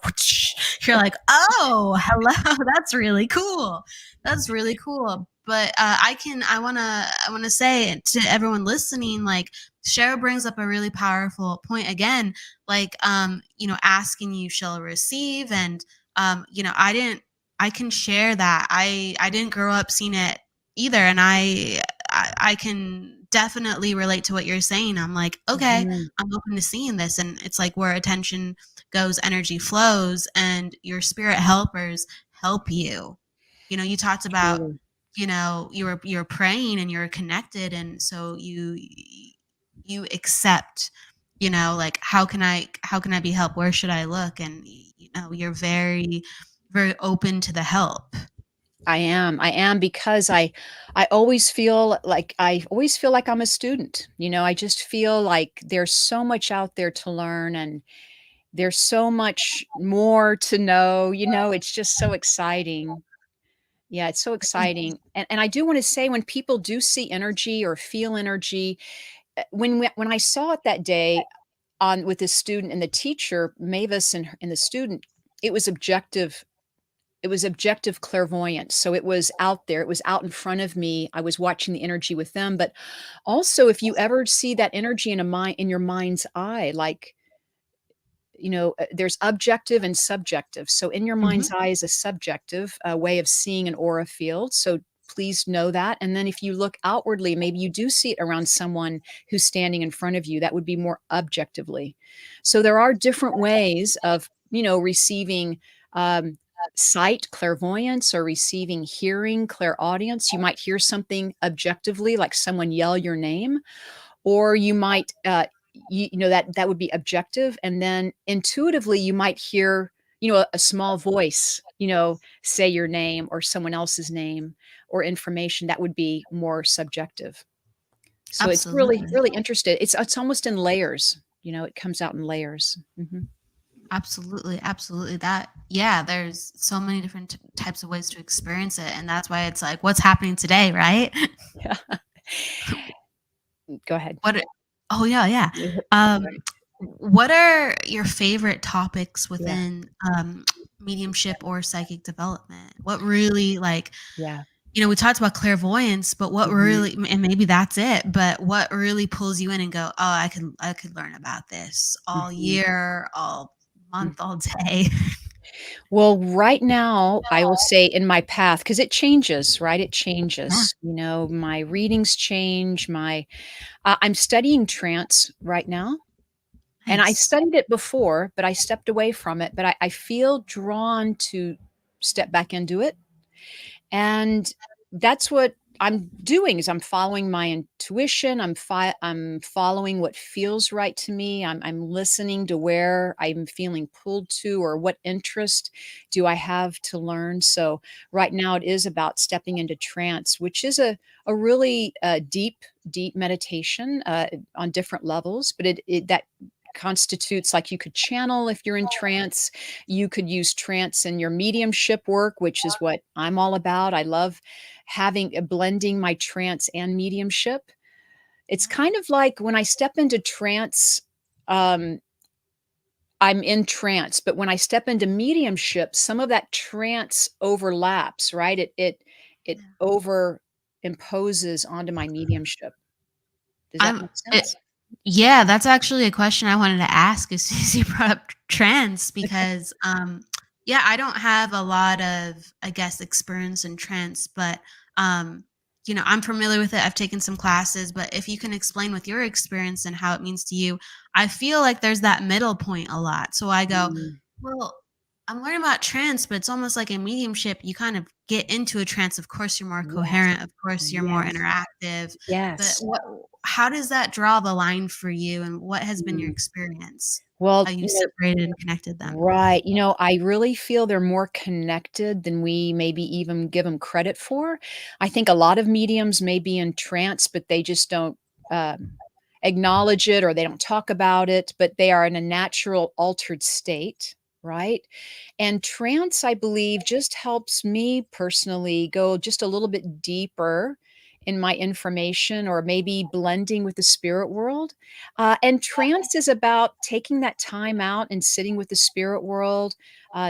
you're like, "Oh, hello, that's really cool." That's really cool. But I wanna say to everyone listening, like Cheryl brings up a really powerful point again, like asking you shall receive. And I can share that. I didn't grow up seeing it either. And I can definitely relate to what you're saying. I'm like, okay, Mhm. I'm open to seeing this. And it's like where attention goes, energy flows, and your spirit helpers help you. You talked about, Truly. you're praying and you're connected. And so you accept, like, how can I be helped? Where should I look? And, you're very, very open to the help. I am because I always feel like I'm a student, I just feel like there's so much out there to learn, and there's so much more to know, it's just so exciting. Yeah, it's so exciting. And I do wanna say when people do see energy or feel energy, when I saw it that day on with the student and the teacher, Mavis and the student, it was objective it was objective clairvoyance. So it was out there, it was out in front of me. I was watching the energy with them. But also, if you ever see that energy in your mind's eye, like, there's objective and subjective. So in your mind's Mhm. eye is a subjective way of seeing an aura field. So please know that. And then if you look outwardly, maybe you do see it around someone who's standing in front of you. That would be more objectively. So there are different ways of, receiving um, sight, clairvoyance, or receiving hearing, clairaudience. You might hear something objectively, like someone yell your name, or you might that would be objective, and then intuitively you might hear a small voice say your name or someone else's name or information that would be more subjective. So it's really Absolutely. really interesting. It's almost in layers. It comes out in layers. Absolutely, absolutely. That, yeah, there's so many different types of ways to experience it, and that's why it's like, what's happening today, right? Yeah. Go ahead. What are Oh, yeah, yeah. Right. What are your favorite topics Yeah. within, mediumship or psychic development? What really, like, Yeah. we talked about clairvoyance, but what Mhm. really, and maybe that's it, but what really pulls you in and go, "Oh, I could learn about this all Mhm. year, all month, Mhm. all day." Well, right now, I will say in my path, because it changes, right? It Yeah, changes. My readings change. I'm studying trance right now, and I nice. studied it before, but I stepped away from it. But I feel drawn to step back into it. And that's what I'm doing is I'm following my intuition. I'm following what feels right to me. I'm listening to where I'm feeling pulled to, or what interest do I have to learn. So right now it is about stepping into trance, which is a really deep meditation on different levels. But it that constitutes, like, you could channel if you're in trance. You could use trance in your mediumship work, which is what I'm all about. I love having blending my trance and mediumship. It's Yeah. kind of like when I step into trance, um, I'm in trance, but when I step into mediumship, some of that trance overlaps, right? It Yeah. over imposes onto my mediumship. Does that I'm make it sense? Yeah, that's actually a question I wanted to ask as soon as you brought up trance because, yeah, I don't have a lot of, I guess, experience in trance, but, um, I'm familiar with it. I've taken some classes, but if you can explain with your experience and how it means to you, I feel like there's that middle point a lot. So I go, Mm, well, I'm learning about trance, but it's almost like in mediumship, you kind of get into a trance. Of course, you're more yes, coherent. Of course, you're more yes, interactive. But yes. how does that draw the line for you, and what has been your Mm. experience? How Well, you separated and connected them? right. I really feel they're more connected than we maybe even give them credit for. I think a lot of mediums may be in trance, but they just don't um, acknowledge it, or they don't talk about it, but they are in a natural altered state, right? And trance, I believe, just helps me personally go just a little bit deeper in my information, or maybe blending with the spirit world. And trance is about taking that time out and sitting with the spirit world,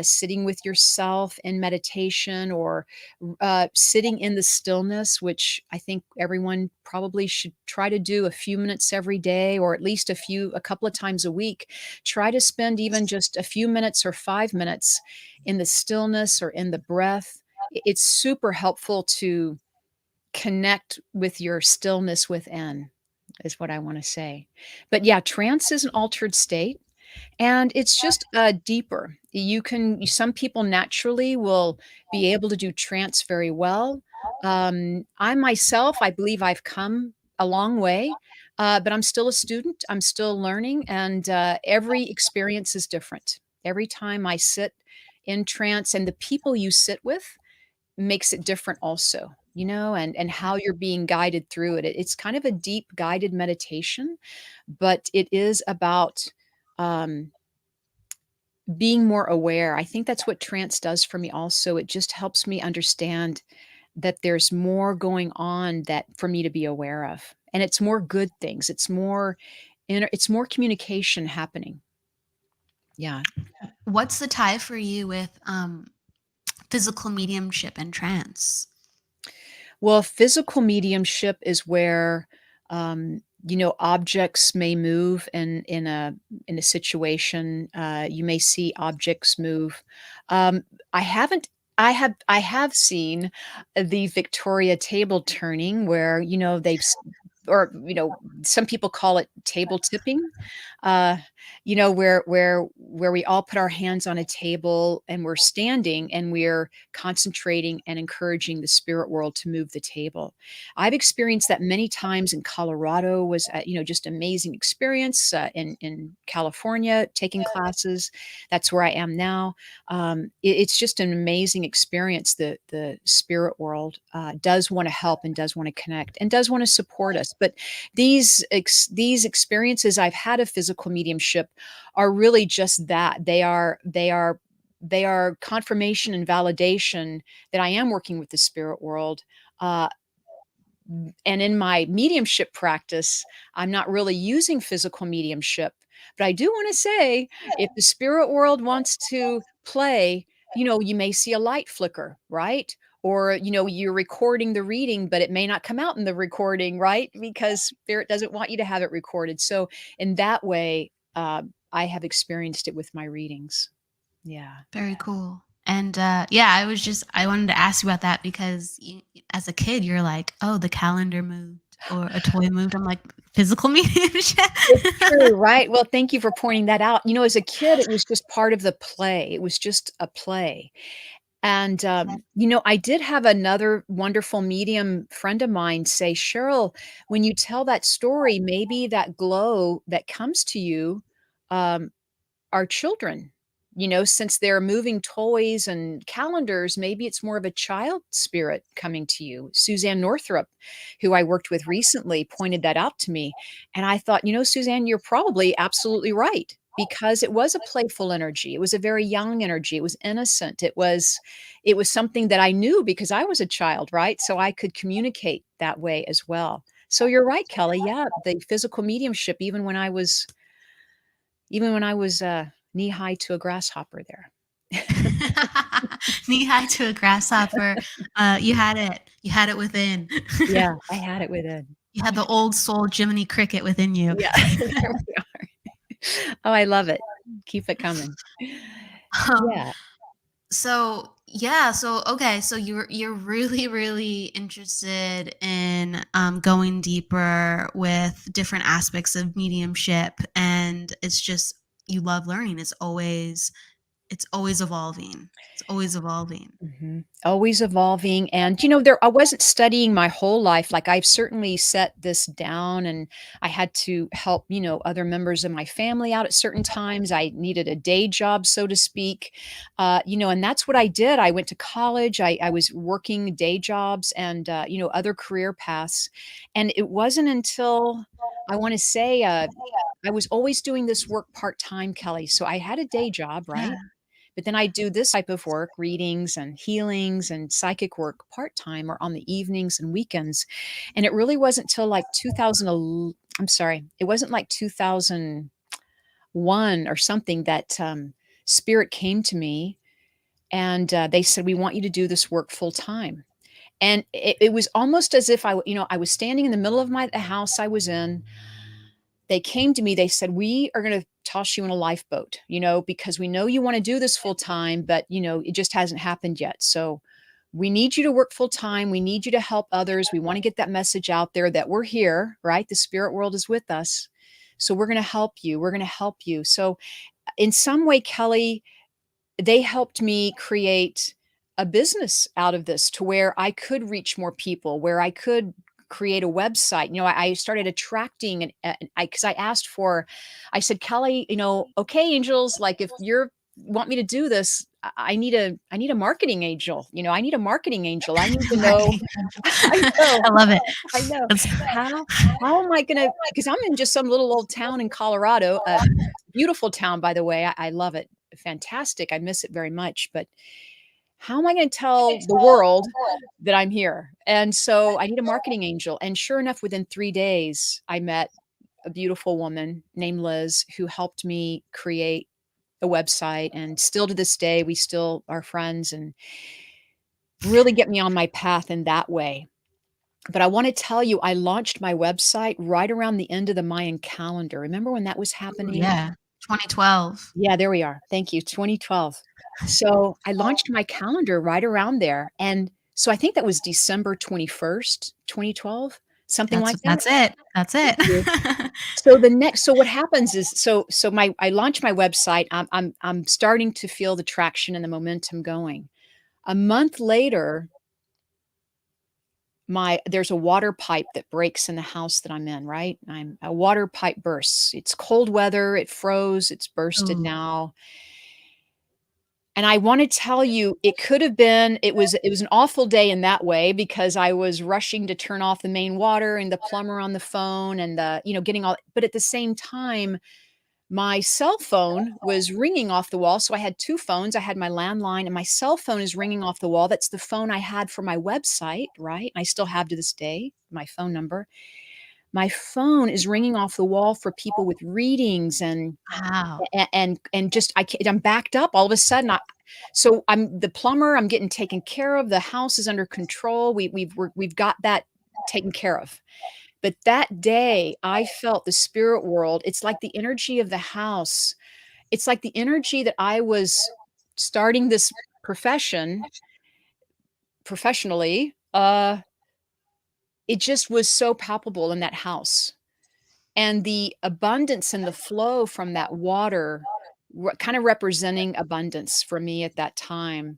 sitting with yourself in meditation, or sitting in the stillness, which I think everyone probably should try to do a few minutes every day, or at least a couple of times a week. Try to spend even just a few minutes or 5 minutes in the stillness or in the breath. It's super helpful to connect with your stillness within, is what I want to say. But yeah, trance is an altered state. And it's just, deeper. Some people naturally will be able to do trance very well. I myself, I believe I've come a long way, but I'm still a student. I'm still learning, and, every experience is different. Every time I sit in trance, and the people you sit with makes it different also, and how you're being guided through it. It's kind of a deep guided meditation, but it is about, um being more aware. I think that's what trance does for me also. It just helps me understand that there's more going on that for me to be aware of. And it's more good things. It's more communication happening. Yeah. What's the tie for you with physical mediumship and trance? Well, physical mediumship is where, objects may move in a situation. You may see objects move. Um, I haven't. I have seen the Victoria table turning where or some people call it table tipping. Uh, where we all put our hands on a table and we're standing and we're concentrating and encouraging the spirit world to move the table. I've experienced that many times in Colorado. Was just amazing experience in California taking classes. That's where I am now. It's just an amazing experience. The spirit world does want to help and does want to connect and does want to support us. But these experiences I've had of physical mediumship are really just that. They are confirmation and validation that I am working with the spirit world. Uh, and in my mediumship practice, I'm not really using physical mediumship. But I do want to say, if the spirit world wants to play, you may see a light flicker, right? Or, you're recording the reading, but it may not come out in the recording, right? Because spirit doesn't want you to have it recorded. So, in that way, I have experienced it with my readings. Yeah. Very cool. And yeah, I wanted to ask you about that because as a kid, you're like, oh, the calendar moved or a toy moved. I'm like, physical mediumship. It's true, right? Well, thank you for pointing that out. As a kid, it was just part of the play. It was just a play. And, I did have another wonderful medium friend of mine say, Cheryl, when you tell that story, maybe that glow that comes to you, um, our children, since they're moving toys and calendars, maybe it's more of a child spirit coming to you. Suzanne Northrup, who I worked with recently, pointed that out to me. And I thought, Suzanne, you're probably absolutely right. Because it was a playful energy. It was a very young energy. It was innocent. It was something that I knew because I was a child, right? So I could communicate that way as well. So you're right, Kelly. Yeah, the physical mediumship, even when I was knee high to a grasshopper there. Knee high to a grasshopper. You had it. You had it within. Yeah, I had it within. You had the old soul Jiminy Cricket within you. Yeah, there we are. Oh, I love it. Keep it coming. Um, Yeah. so yeah, so okay, so you're really really interested in going deeper with different aspects of mediumship, and it's just you love learning. It's always evolving. It's always evolving. Mhm. Always evolving. And, I wasn't studying my whole life. Like, I've certainly set this down and I had to help, other members of my family out at certain times. I needed a day job, so to speak. And that's what I did. I went to college. I was working day jobs and, other career paths. And it wasn't until I want to say, I was always doing this work part time, Kelly. So I had a day job, Yeah. right? But then I do this type of work, readings and healings and psychic work part-time or on the evenings and weekends. And it really wasn't till like 2000 I'm sorry, it wasn't like 2001 or something that, spirit came to me and, they said, "We want you to do this work full time." And it was almost as if I was standing in the middle of the house I was in. They came to me, they said, "We are gonna toss you in a lifeboat, because we know you wanna do this full time, but, it just hasn't happened yet. So We need you to work full time. We need you to help others. We want to get that message out there that we're here, right? The spirit world is with us. So we're going to help you. We're going to help you. So in some way, Kelly, they helped me create a business out of this to where I could reach more people, where I could create a website. I started attracting because I asked for, I said, Kelly, okay, angels, like if you're want me to do this, I need a marketing angel. I need a marketing angel. I need to know. Marketing. I know. I love it. I know. That's How how am I gonna, because I'm in just some little old town in Colorado, beautiful town, by the way. I love it. Fantastic. I miss it very much. But how am I going to tell the world that I'm here? And so I need a marketing angel. And sure enough, within 3 days, I met a beautiful woman named Liz who helped me create a website. And still to this day, we still are friends and really get me on my path in that way. But I want to tell you, I launched my website right around the end of the Mayan calendar. Remember when that was happening? yeah. 2012. Yeah, there we are. Thank you. 2012. So I launched my calendar right around there. And so I think that was December 21st, 2012, something like that. That's it. That's Thank it. you. So what happens is, I launched my website. I'm starting to feel the traction and the momentum going. A month later, there's a water pipe that breaks in the house that I'm in, right? A water pipe bursts. It's cold weather, it froze, it's bursted Ooh. now. And I want to tell you, it was an awful day in that way because I was rushing to turn off the main water and the plumber on the phone and getting all, but at the same time, my cell phone was ringing off the wall. So I had two phones. I had my landline and my cell phone is ringing off the wall. That's the phone I had for my website, right? I still have to this day, my phone number. My phone is ringing off the wall for people with readings and Wow. just I'm backed up all of a sudden. I'm the plumber. I'm getting taken care of. The house is under control. We've got that taken care of. But that day, I felt the spirit world. It's like the energy of the house. It's like the energy that I was starting this professionally. It just was so palpable in that house. And the abundance and the flow from that water, kind of representing abundance for me at that time,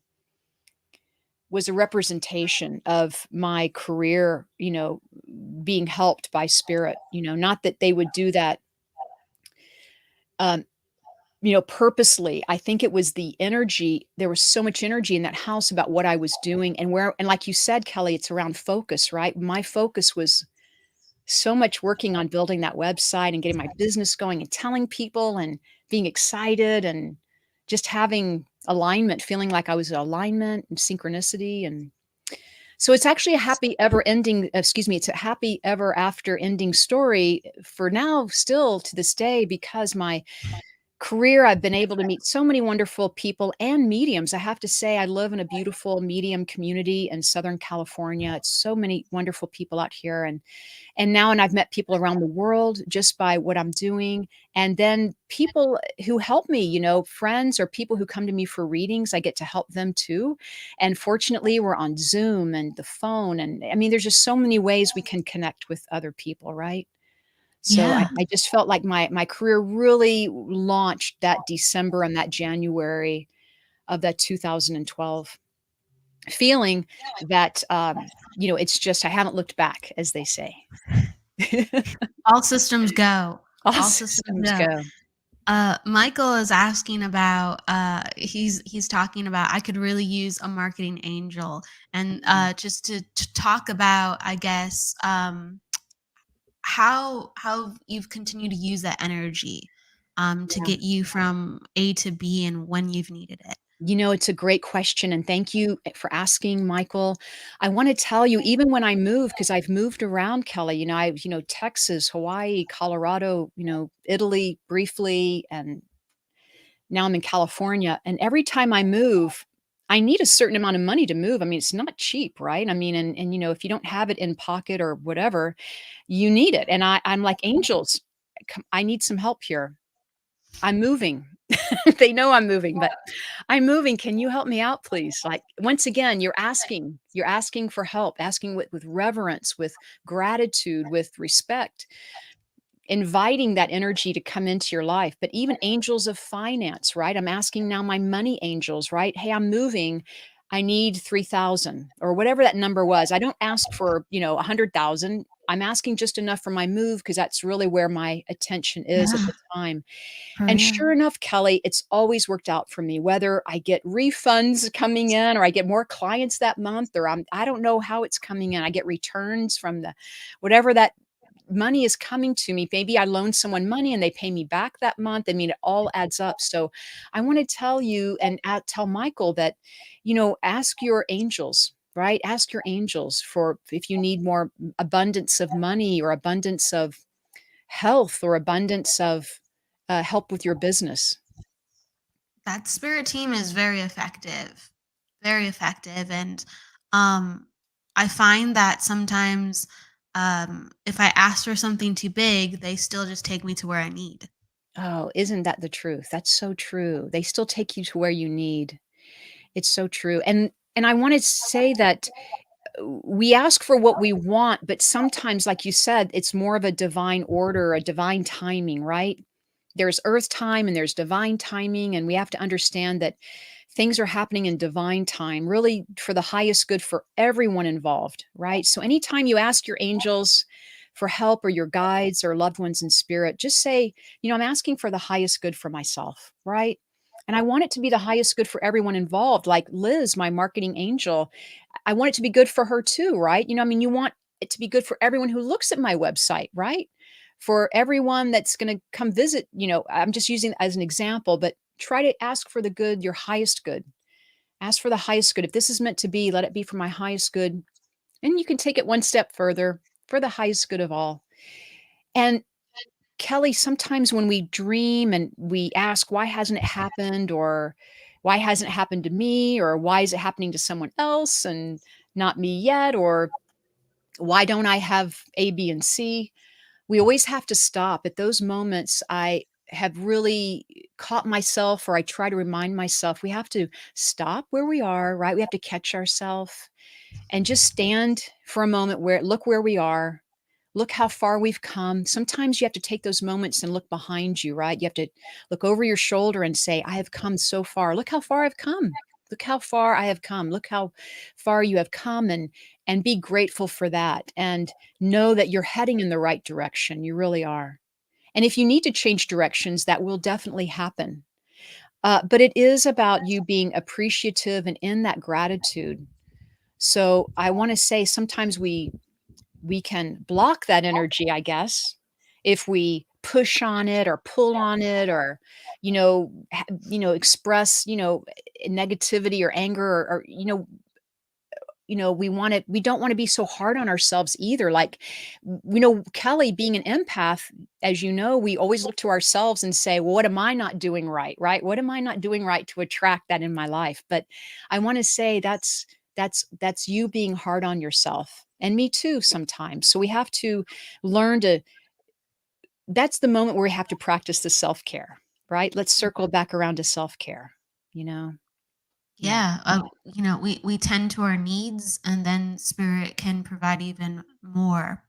was a representation of my career, being helped by spirit, not that they would do that, um, purposely. I think it was the energy. There was so much energy in that house about what I was doing and like you said, Kelly, it's around focus, right? My focus was so much working on building that website and getting my business going and telling people and being excited and just having alignment, feeling like I was in alignment and synchronicity. And so it's actually it's a happy ever after ending story for now, still to this day, because my career, I've been able to meet so many wonderful people and mediums. I have to say, I live in a beautiful medium community in Southern California. It's so many wonderful people out here. And I've met people around the world just by what I'm doing. And then people who help me, friends or people who come to me for readings, I get to help them too. And fortunately, we're on Zoom and the phone. And I mean, there's just so many ways we can connect with other people, right? So Yeah. I just felt like my career really launched that December and that January of that 2012, feeling that, it's just I haven't looked back, as they say. All systems go. All All systems systems go. go. Michael is asking about he's talking about I could really use a marketing angel and just to talk about I guess how you've continued to use that energy to Yeah. get you from A to B and when you've needed it. It's a great question, and thank you for asking, Michael. I wanna tell you, even when I moved, because 'cause I've moved around, Kelly, I've, Texas, Hawaii, Colorado, Italy briefly, and now I'm in California, and every time I move, I need a certain amount of money to move. I mean, it's not cheap, right? I mean, if you don't have it in pocket or whatever, you need it, and I'm like, "Angels, I need some help here." I'm moving. They know I'm moving, but I'm moving. Can you help me out, please? Like, once again, you're asking for help, asking with reverence, with gratitude, with respect, inviting that energy to come into your life. But even angels of finance, right? I'm asking now my money angels, right? Hey, I'm moving. I need 3,000 or whatever that number was. I don't ask for, 100,000. I'm asking just enough for my move because that's really where my attention is at Yeah, the time. for And real. sure enough, Kelly, it's always worked out for me, whether I get refunds coming in or I get more clients that month or I don't know how it's coming in. I get returns from the whatever that money is coming to me. Maybe I loan someone money and they pay me back that month. I mean, it all adds up. So I want to tell you and tell Michael that, ask your angels, right? Ask your angels for if you need more abundance of money or abundance of health or abundance of help with your business. That spirit team is very effective. Very effective. And um I find that sometimes if I ask for something too big, they still just take me to where I need. Oh, isn't that the truth? That's so true. They still take you to where you need. It's so true. And I want to say that we ask for what we want, but sometimes, like you said, it's more of a divine order, a divine timing, right? There's earth time and there's divine timing, and we have to understand that things are happening in divine time, really for the highest good for everyone involved, right? So anytime you ask your angels for help or your guides or loved ones in spirit, just say, I'm asking for the highest good for myself, right? And I want it to be the highest good for everyone involved. Like Liz, my marketing angel, I want it to be good for her too, right? I mean, you want it to be good for everyone who looks at my website, right? For everyone that's going to come visit, I'm just using it as an example, but try to ask for the good, your highest good. Ask for the highest good. If this is meant to be, let it be for my highest good. And you can take it one step further for the highest good of all. And Kelly, sometimes when we dream and we ask, why hasn't it happened? Or why hasn't it happened to me? Or why is it happening to someone else and not me yet? Or why don't I have A, B, and C? We always have to stop. At those moments, I have really caught myself, or I try to remind myself, we have to stop where we are, right? We have to catch ourselves and just stand for a moment look where we are. Look how far we've come. Sometimes you have to take those moments and look behind you, right? You have to look over your shoulder and say, I have come so far. Look how far I've come. Look how far I have come. Look how far you have come and be grateful for that and know that you're heading in the right direction. You really are. And if you need to change directions, that will definitely happen. But it is about you being appreciative and in that gratitude. So I want to say sometimes we can block that energy, I guess, if we push on it or pull on it or, express, negativity or anger or we don't want to be so hard on ourselves either. Like, Kelly, being an empath, as you know, we always look to ourselves and say, well, what am I not doing right? Right? What am I not doing right to attract that in my life? But I want to say that's you being hard on yourself and me too sometimes. So we have to learn to that's the moment where we have to practice the self-care, right? Let's circle back around to self-care, you know? Yeah. Yeah, we tend to our needs, and then spirit can provide even more.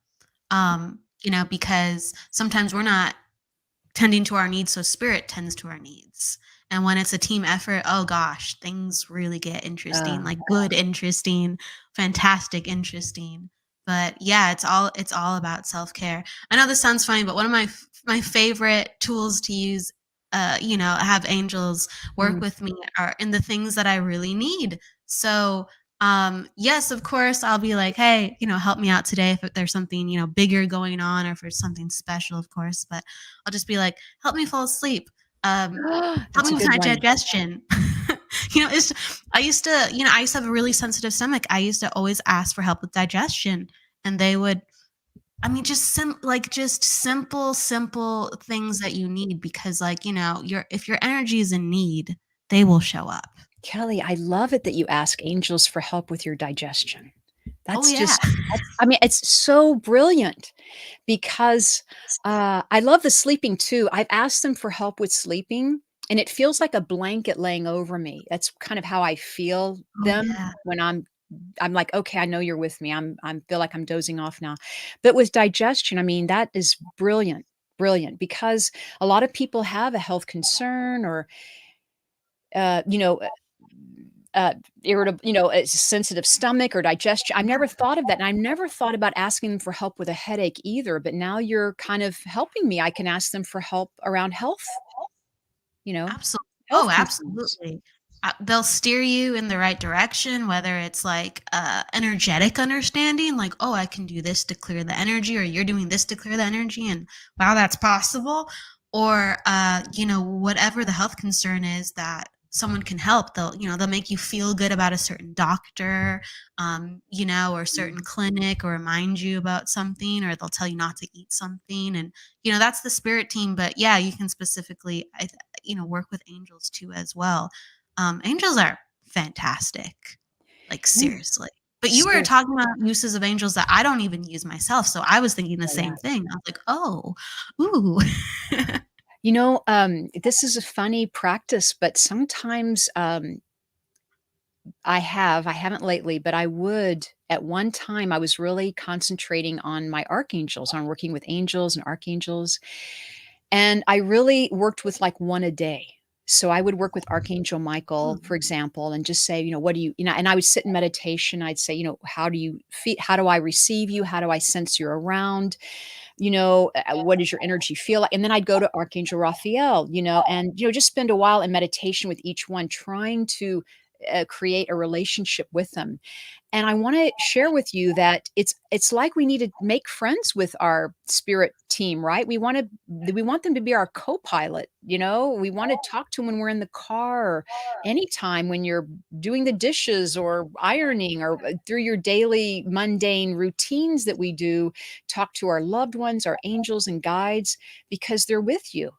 Because sometimes we're not tending to our needs, so spirit tends to our needs. And when it's a team effort, oh gosh, things really get interesting, Uh, like good interesting, fantastic interesting. But yeah, it's all about self-care. I know this sounds funny, but one of my favorite tools to use, have angels work mm. with me are in the things that I really need. So yes, of course, I'll be like, hey, help me out today if there's something, bigger going on, or if there's something special, of course. But I'll just be like, help me fall asleep. Help That's me a with good my one. digestion. It's I used to have a really sensitive stomach. I used to always ask for help with digestion, and they would. I mean, just simple things that you need, because, like, your if your energy is in need, they will show up. Kelly, I love it that you ask angels for help with your digestion. Oh That's yeah. just I mean, it's so brilliant because, I love the sleeping too. I've asked them for help with sleeping, and it feels like a blanket laying over me. That's kind of how I feel Oh them yeah. when I'm like, "Okay, I know you're with me. I'm feel like I'm dozing off now." But with digestion, I mean, that is brilliant, brilliant because a lot of people have a health concern or, you know, uh, irritable, a sensitive stomach or digestion. I never thought of that, and I never thought about asking them for help with a headache either, but now you're kind of helping me. I can ask them for help around health, you know, Absolutely. Oh, health concerns. absolutely. They'll steer you in the right direction, whether it's like energetic understanding, like, oh, I can do this to clear the energy, or you're doing this to clear the energy, and wow, that's possible. Or, whatever the health concern is that someone can help, they'll make you feel good about a certain doctor, or certain clinic, or remind you about something, or they'll tell you not to eat something. And, that's the spirit team. But yeah, you can specifically, work with angels too as well. Angels are fantastic, like Yeah. seriously. But you were So talking about uses of angels that I don't even use myself, so I was thinking the yeah. same thing. I was like, oh, ooh. This is a funny practice, but sometimes, I haven't lately, but I would at one time, I was really concentrating on my archangels, on working with angels and archangels, and I really worked with, like, 1 a day. So I would work with Archangel Michael, for Ooh. example, and just say, "What do you," and I would sit in meditation, I'd say, how do I receive you? How do I sense you're around? What does your energy feel like? And then I'd go to Archangel Raphael, and, just spend a while in meditation with each one, trying to, create a relationship with them. And I wanna share with you that it's like we need to make friends with our spirit team, right? We want them to be our co-pilot, We wanna talk to them when we're in the car or anytime when you're doing the dishes or ironing or, through your daily mundane routines that we do, talk to our loved ones, our angels and guides, because they're with you.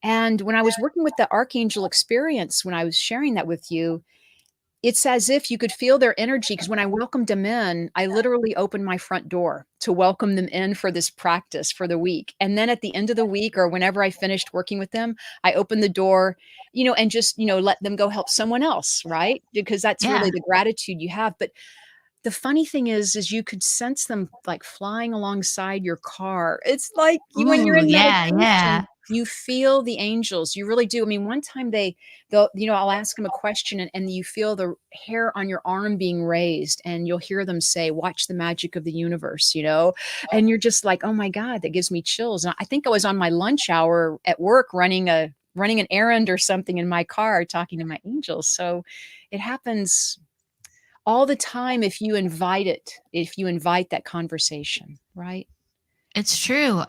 And when I was working with the archangel experience, when I was sharing that with you, it's as if you could feel their energy. Because when I welcomed them in, I literally opened my front door to welcome them in for this practice for the week, and then at the end of the week or whenever I finished working with them, I opened the door, and just, let them go help someone else, right? Because that's Yeah. really the gratitude you have. But the funny thing is you could sense them, like, flying alongside your car. It's like you when you're Ooh, in yeah, yeah. meditation, you feel the angels, you really do. I mean, one time I'll ask them a question and you feel the hair on your arm being raised, and you'll hear them say, "Watch the magic of the universe," and you're just like, "Oh my god, that gives me chills." And I think I was on my lunch hour at work running an errand or something in my car talking to my angels. So it happens all the time if you invite that conversation, right? It's true.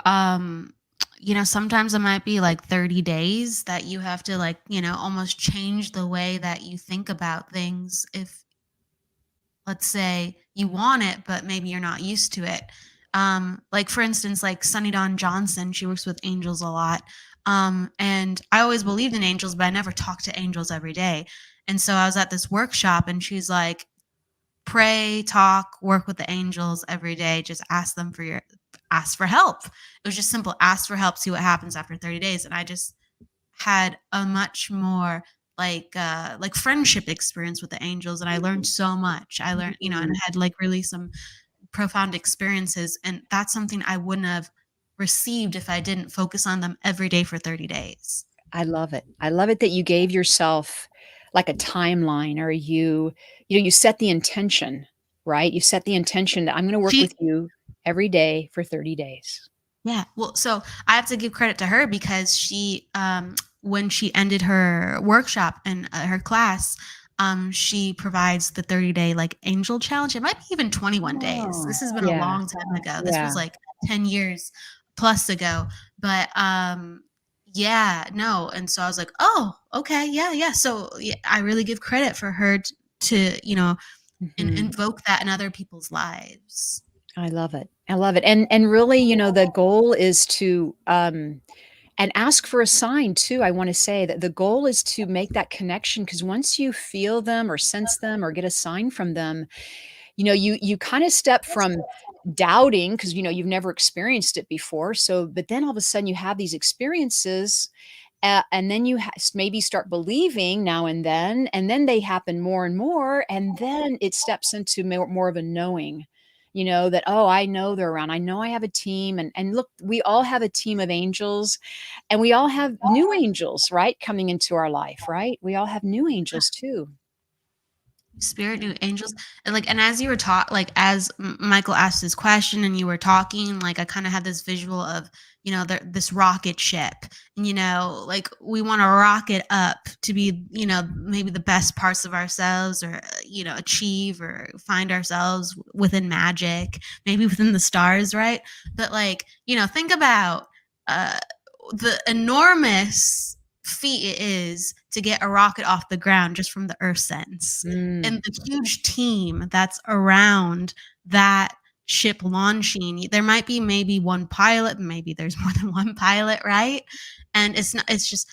Sometimes it might be like 30 days that you have to, like, almost change the way that you think about things if, let's say, you want it but maybe you're not used to it. Like, for instance, like Sunny Dawn Johnson, she works with angels a lot. And I always believed in angels, but I never talked to angels every day. And so I was at this workshop and she's like, pray, talk, work with the angels every day. Just ask for help. It was just simple. Ask for help, see what happens after 30 days. And I just had a much more like friendship experience with the angels, and I learned so much. I learned, and I Mm, had like really some profound experiences, and that's something I wouldn't have received if I didn't focus on them every day for 30 days. I love it. I love it that you gave yourself like a timeline, or you set the intention, right? You set the intention that I'm gonna work with She you every day for 30 days. Yeah. Well, so I have to give credit to her because when she ended her workshop and her class, she provides the 30-day like angel challenge. It might be even 21 days. Oh, This has been a yeah, long time ago. This was yeah. like 10 years plus ago. But yeah, no. And so I was like, oh, okay. Yeah. Yeah. So yeah, I really give credit for her to, Mhm. invoke that in other people's lives. I love it. I love it. And really, the goal is to, and ask for a sign too. I wanna say that the goal is to make that connection, because once you feel them or sense them or get a sign from them, you kind of step from doubting because you've never experienced it before. So, but then all of a sudden you have these experiences, and then you maybe start believing now and then they happen more and more, and then it steps into more of a knowing. That, oh, I know they're around. I know I have a team, and look, we all have a team of angels, and we all have new angels, right, coming into our life, right? We all have new angels too. Spirit, new angels, and like, and as you were like as Michael asked this question and you were talking, like I kind of had this visual of, this rocket ship, and like we want to rocket up to be, maybe the best parts of ourselves, or achieve or find ourselves within magic, maybe within the stars, right? But like, think about uh the enormous feat it is to get a rocket off the ground just from the Earth sense, Mm. and the huge team that's around that ship launching. There might be maybe one pilot, maybe there's more than one pilot, right? And it's just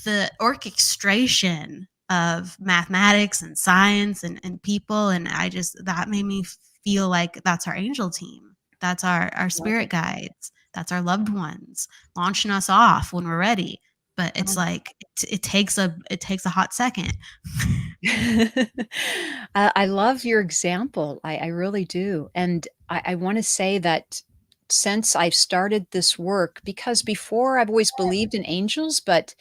the orchestration of mathematics and science and people, and that made me feel like that's our angel team. That's our Love spirit it. guides. That's our loved ones launching us off when we're ready. But it's Oh. like it takes a hot second. I love your example. I really do. And I want to say that since I've started this work, because before I've always believed in angels, but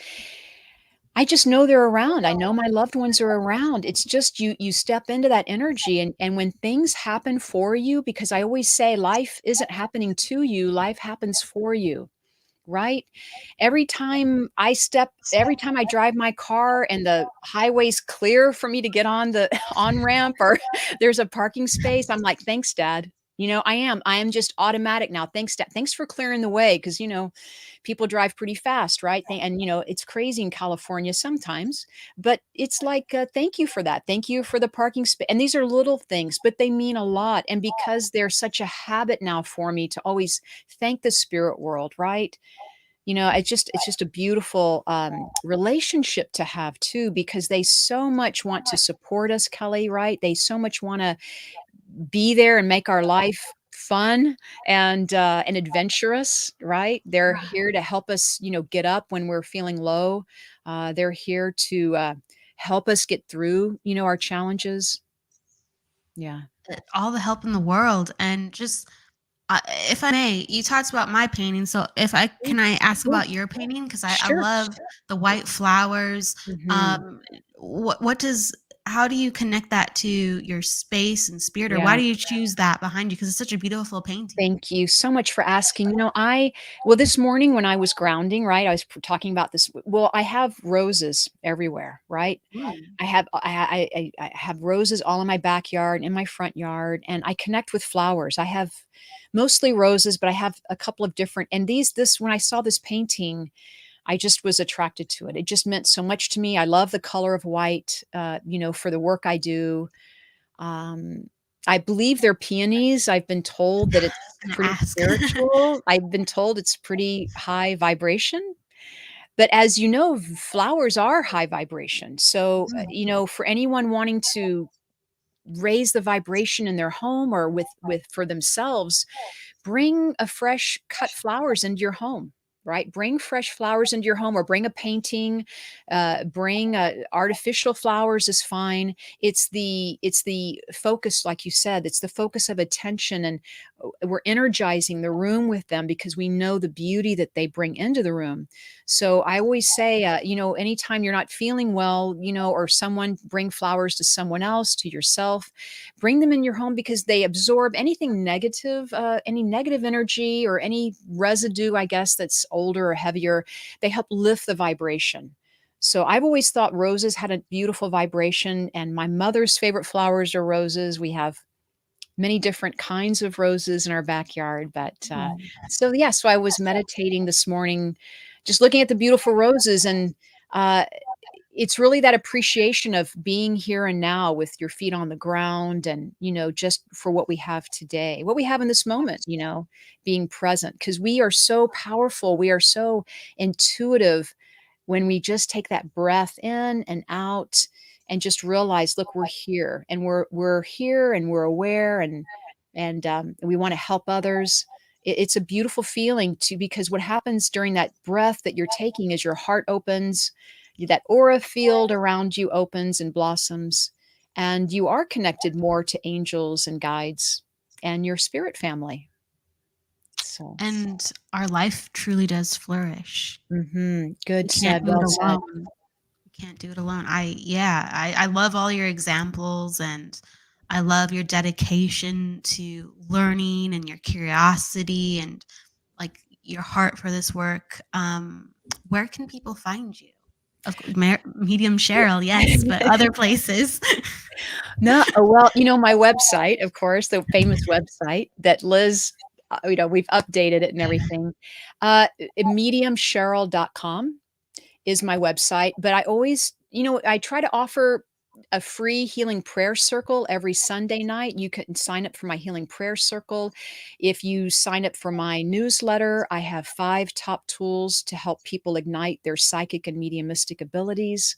I just know they're around. I know my loved ones are around. It's just you step into that energy, and when things happen for you, because I always say life isn't happening to you, life happens for you. Right? Every time I drive my car and the highway's clear for me to get on the on-ramp, or there's a parking space, I'm like, "Thanks, Dad." I am just automatic now. "Thanks, Dad. Thanks for clearing the way," 'cause, people drive pretty fast, right? And, it's crazy in California sometimes, but it's like, "Thank you for that. Thank you for the parking space." And these are little things, but they mean a lot, and because they're such a habit now for me to always thank the spirit world, right? It's just a beautiful, relationship to have too, because they so much want to support us, Kelly, right? They so much wanna be there and make our life fun and adventurous, right? They're here to help us, get up when we're feeling low. They're here to, help us get through, our challenges. Yeah. All the help in the world, and just if I may, you talked about my painting. So Mm, can I ask yeah, about your painting? Because I sure. love the white flowers. Mhm. Um, what does how do you connect that to your space and spirit, or why Yeah. do you choose that behind you? Because it's such a beautiful painting. Thank you so much for asking. Well, this morning when I was grounding, right, I was talking about this. Well, I have roses everywhere, right? Mm. I have roses all in my backyard, in my front yard, and I connect with flowers. I have mostly roses, but I have a couple of different. And this when I saw this painting, I just was attracted to it. It just meant so much to me. I love the color of white, for the work I do. Um, I believe they're peonies. I've been told that it's I'm gonna pretty ask. spiritual. I've been told it's pretty high vibration. But as you know, flowers are high vibration. So, Mm. for anyone wanting to raise the vibration in their home or with for themselves, bring a fresh cut flowers into your home, right? Bring fresh flowers into your home, or bring a painting, bring artificial flowers is fine. It's the focus, like you said, it's the focus of attention, and we're energizing the room with them because we know the beauty that they bring into the room. So I always say, anytime you're not feeling well, or someone, bring flowers to someone else, to yourself, bring them in your home, because they absorb anything negative, any negative energy or any residue, I guess, that's older or heavier. They help lift the vibration. So I've always thought roses had a beautiful vibration, and my mother's favorite flowers are roses. We have many different kinds of roses in our backyard, but so I was meditating this morning, just looking at the beautiful roses, and uh, it's really that appreciation of being here and now with your feet on the ground, and just for what we have today, what we have in this moment, being present, because we are so powerful, we are so intuitive when we just take that breath in and out, and just realize, look, we're here, and we're here, and we're aware, and we want to help others. It's a beautiful feeling to because what happens during that breath that you're taking is your heart opens, that aura field around you opens and blossoms, and you are connected more to angels and guides and your spirit family. So, And our life truly does flourish. We good can't said, do it well said. alone. We can't do it alone. I love all your examples, and I love your dedication to learning and your curiosity and like your heart for this work. Where can people find you? Of course, Medium Cheryl, yes, but other places. No, well, my website, of course, the famous website that Liz, we've updated it and everything. Mediumcheryl.com is my website, but I always, I try to offer a free healing prayer circle every Sunday night. You can sign up for my healing prayer circle. If you sign up for my newsletter, I have 5 top tools to help people ignite their psychic and mediumistic abilities.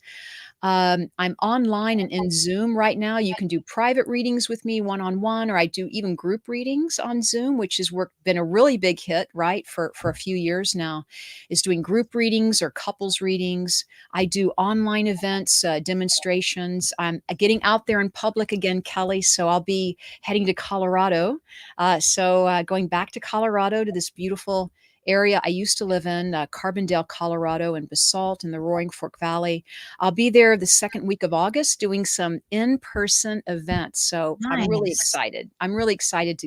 I'm online and in Zoom right now. You can do private readings with me one-on-one, or I do even group readings on Zoom, which has been a really big hit, right, for a few years now, is doing group readings or couples readings. I do online events, demonstrations. I'm getting out there in public again, Kelly, so I'll be heading to Colorado. Going back to Colorado, to this beautiful area I used to live in, Carbondale, Colorado, and Basalt in the Roaring Fork Valley. I'll be there the second week of August doing some in-person events. So I'm really Nice. excited. I'm really excited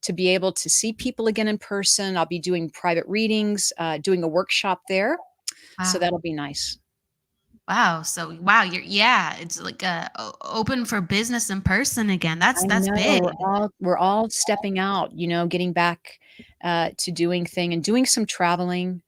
to be able to see people again in person. I'll be doing private readings, doing a workshop there. So Wow. that'll be nice. Wow. So wow, it's like open for business in person again. That's I that's know big. we're all stepping out, getting back to doing some traveling.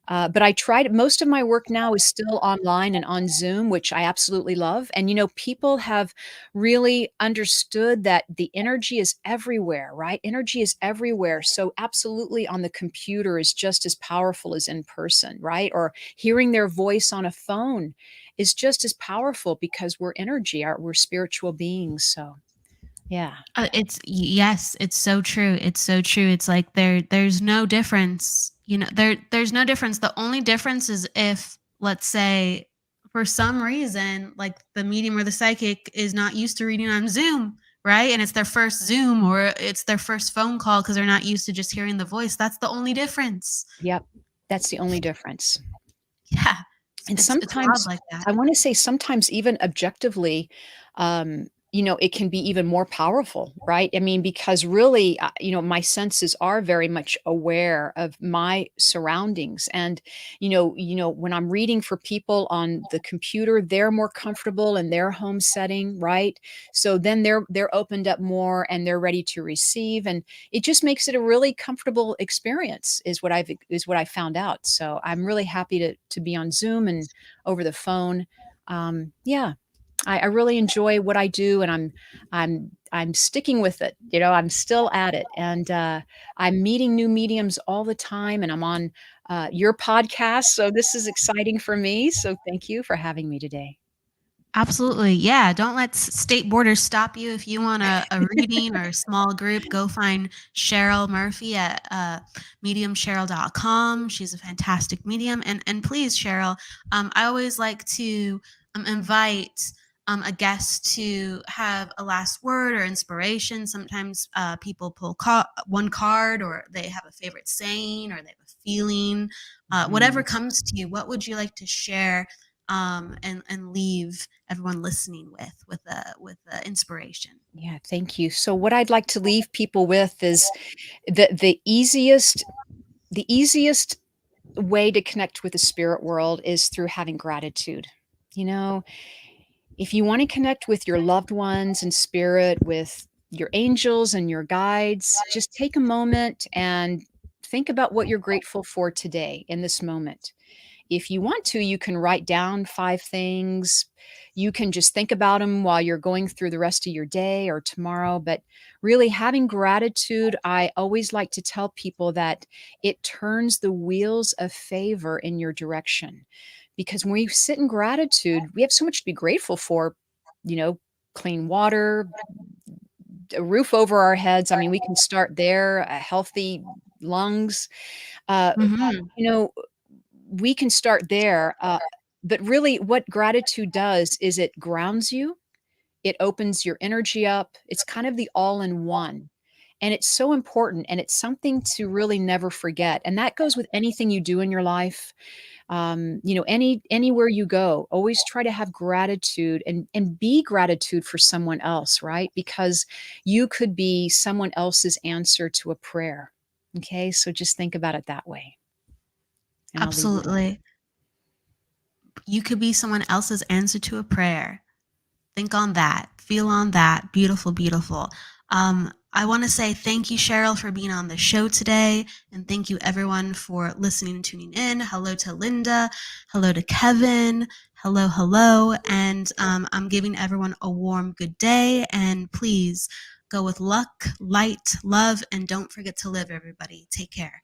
But I tried most of my work now is still online and on Zoom, which I absolutely love. And, people have really understood that the energy is everywhere, right? Energy is everywhere. So absolutely on the computer is just as powerful as in person, right? Or hearing their voice on a phone is just as powerful because we're energy, we're spiritual beings. So yeah. Yes, it's so true. It's so true. It's like there's no difference. There's no difference. The only difference is if, let's say, for some reason, like the medium or the psychic is not used to reading on Zoom, right? And it's their first Zoom or it's their first phone call because they're not used to just hearing the voice. That's the only difference. Yep. That's the only difference. Yeah. And It's wild sometimes like that. I wanna say sometimes even objectively, it can be even more powerful, right? I mean, because really, my senses are very much aware of my surroundings. And, when I'm reading for people on the computer, they're more comfortable in their home setting, right? So then they're opened up more and they're ready to receive. And it just makes it a really comfortable experience is what I found out. So I'm really happy to be on Zoom and over the phone. Yeah, I really enjoy what I do, and I'm sticking with it. I'm still at it, and I'm meeting new mediums all the time, and I'm on your podcast. So this is exciting for me. So thank you for having me today. Absolutely. Yeah. Don't let state borders stop you. If you want a reading or a small group, go find Cheryl Murphy at mediumcheryl.com. She's a fantastic medium. And please, Cheryl, I always like to invite a guest to have a last word or inspiration. Sometimes people pull one card or they have a favorite saying or they have a feeling. Whatever Mhm. comes to you, what would you like to share and leave everyone listening with inspiration. Yeah, thank you. So what I'd like to leave people with is the easiest way to connect with the spirit world is through having gratitude. You know, if you want to connect with your loved ones in spirit, with your angels and your guides, just take a moment and think about what you're grateful for today in this moment. If you want to, you can write down 5 things. You can just think about them while you're going through the rest of your day or tomorrow. But really, having gratitude, I always like to tell people that it turns the wheels of favor in your direction. Because when we sit in gratitude, we have so much to be grateful for, you know, clean water, a roof over our heads. I mean, we can start there, healthy lungs. Uh, Hmm. you know, we can start there. But really, what gratitude does is it grounds you, it opens your energy up. It's kind of the all in one. And it's so important. And it's something to really never forget. And that goes with anything you do in your life. Anywhere you go, always try to have gratitude and be gratitude for someone else, right? Because you could be someone else's answer to a prayer. Okay, so just think about it that way, and I'll leave you there. Absolutely. You could be someone else's answer to a prayer. Think on that. Feel on that. Beautiful, beautiful. I want to say thank you, Cheryl, for being on the show today. And thank you, everyone, for listening and tuning in. Hello to Linda. Hello to Kevin. Hello, hello. And I'm giving everyone a warm good day. And please go with luck, light, love, and don't forget to live, everybody. Take care.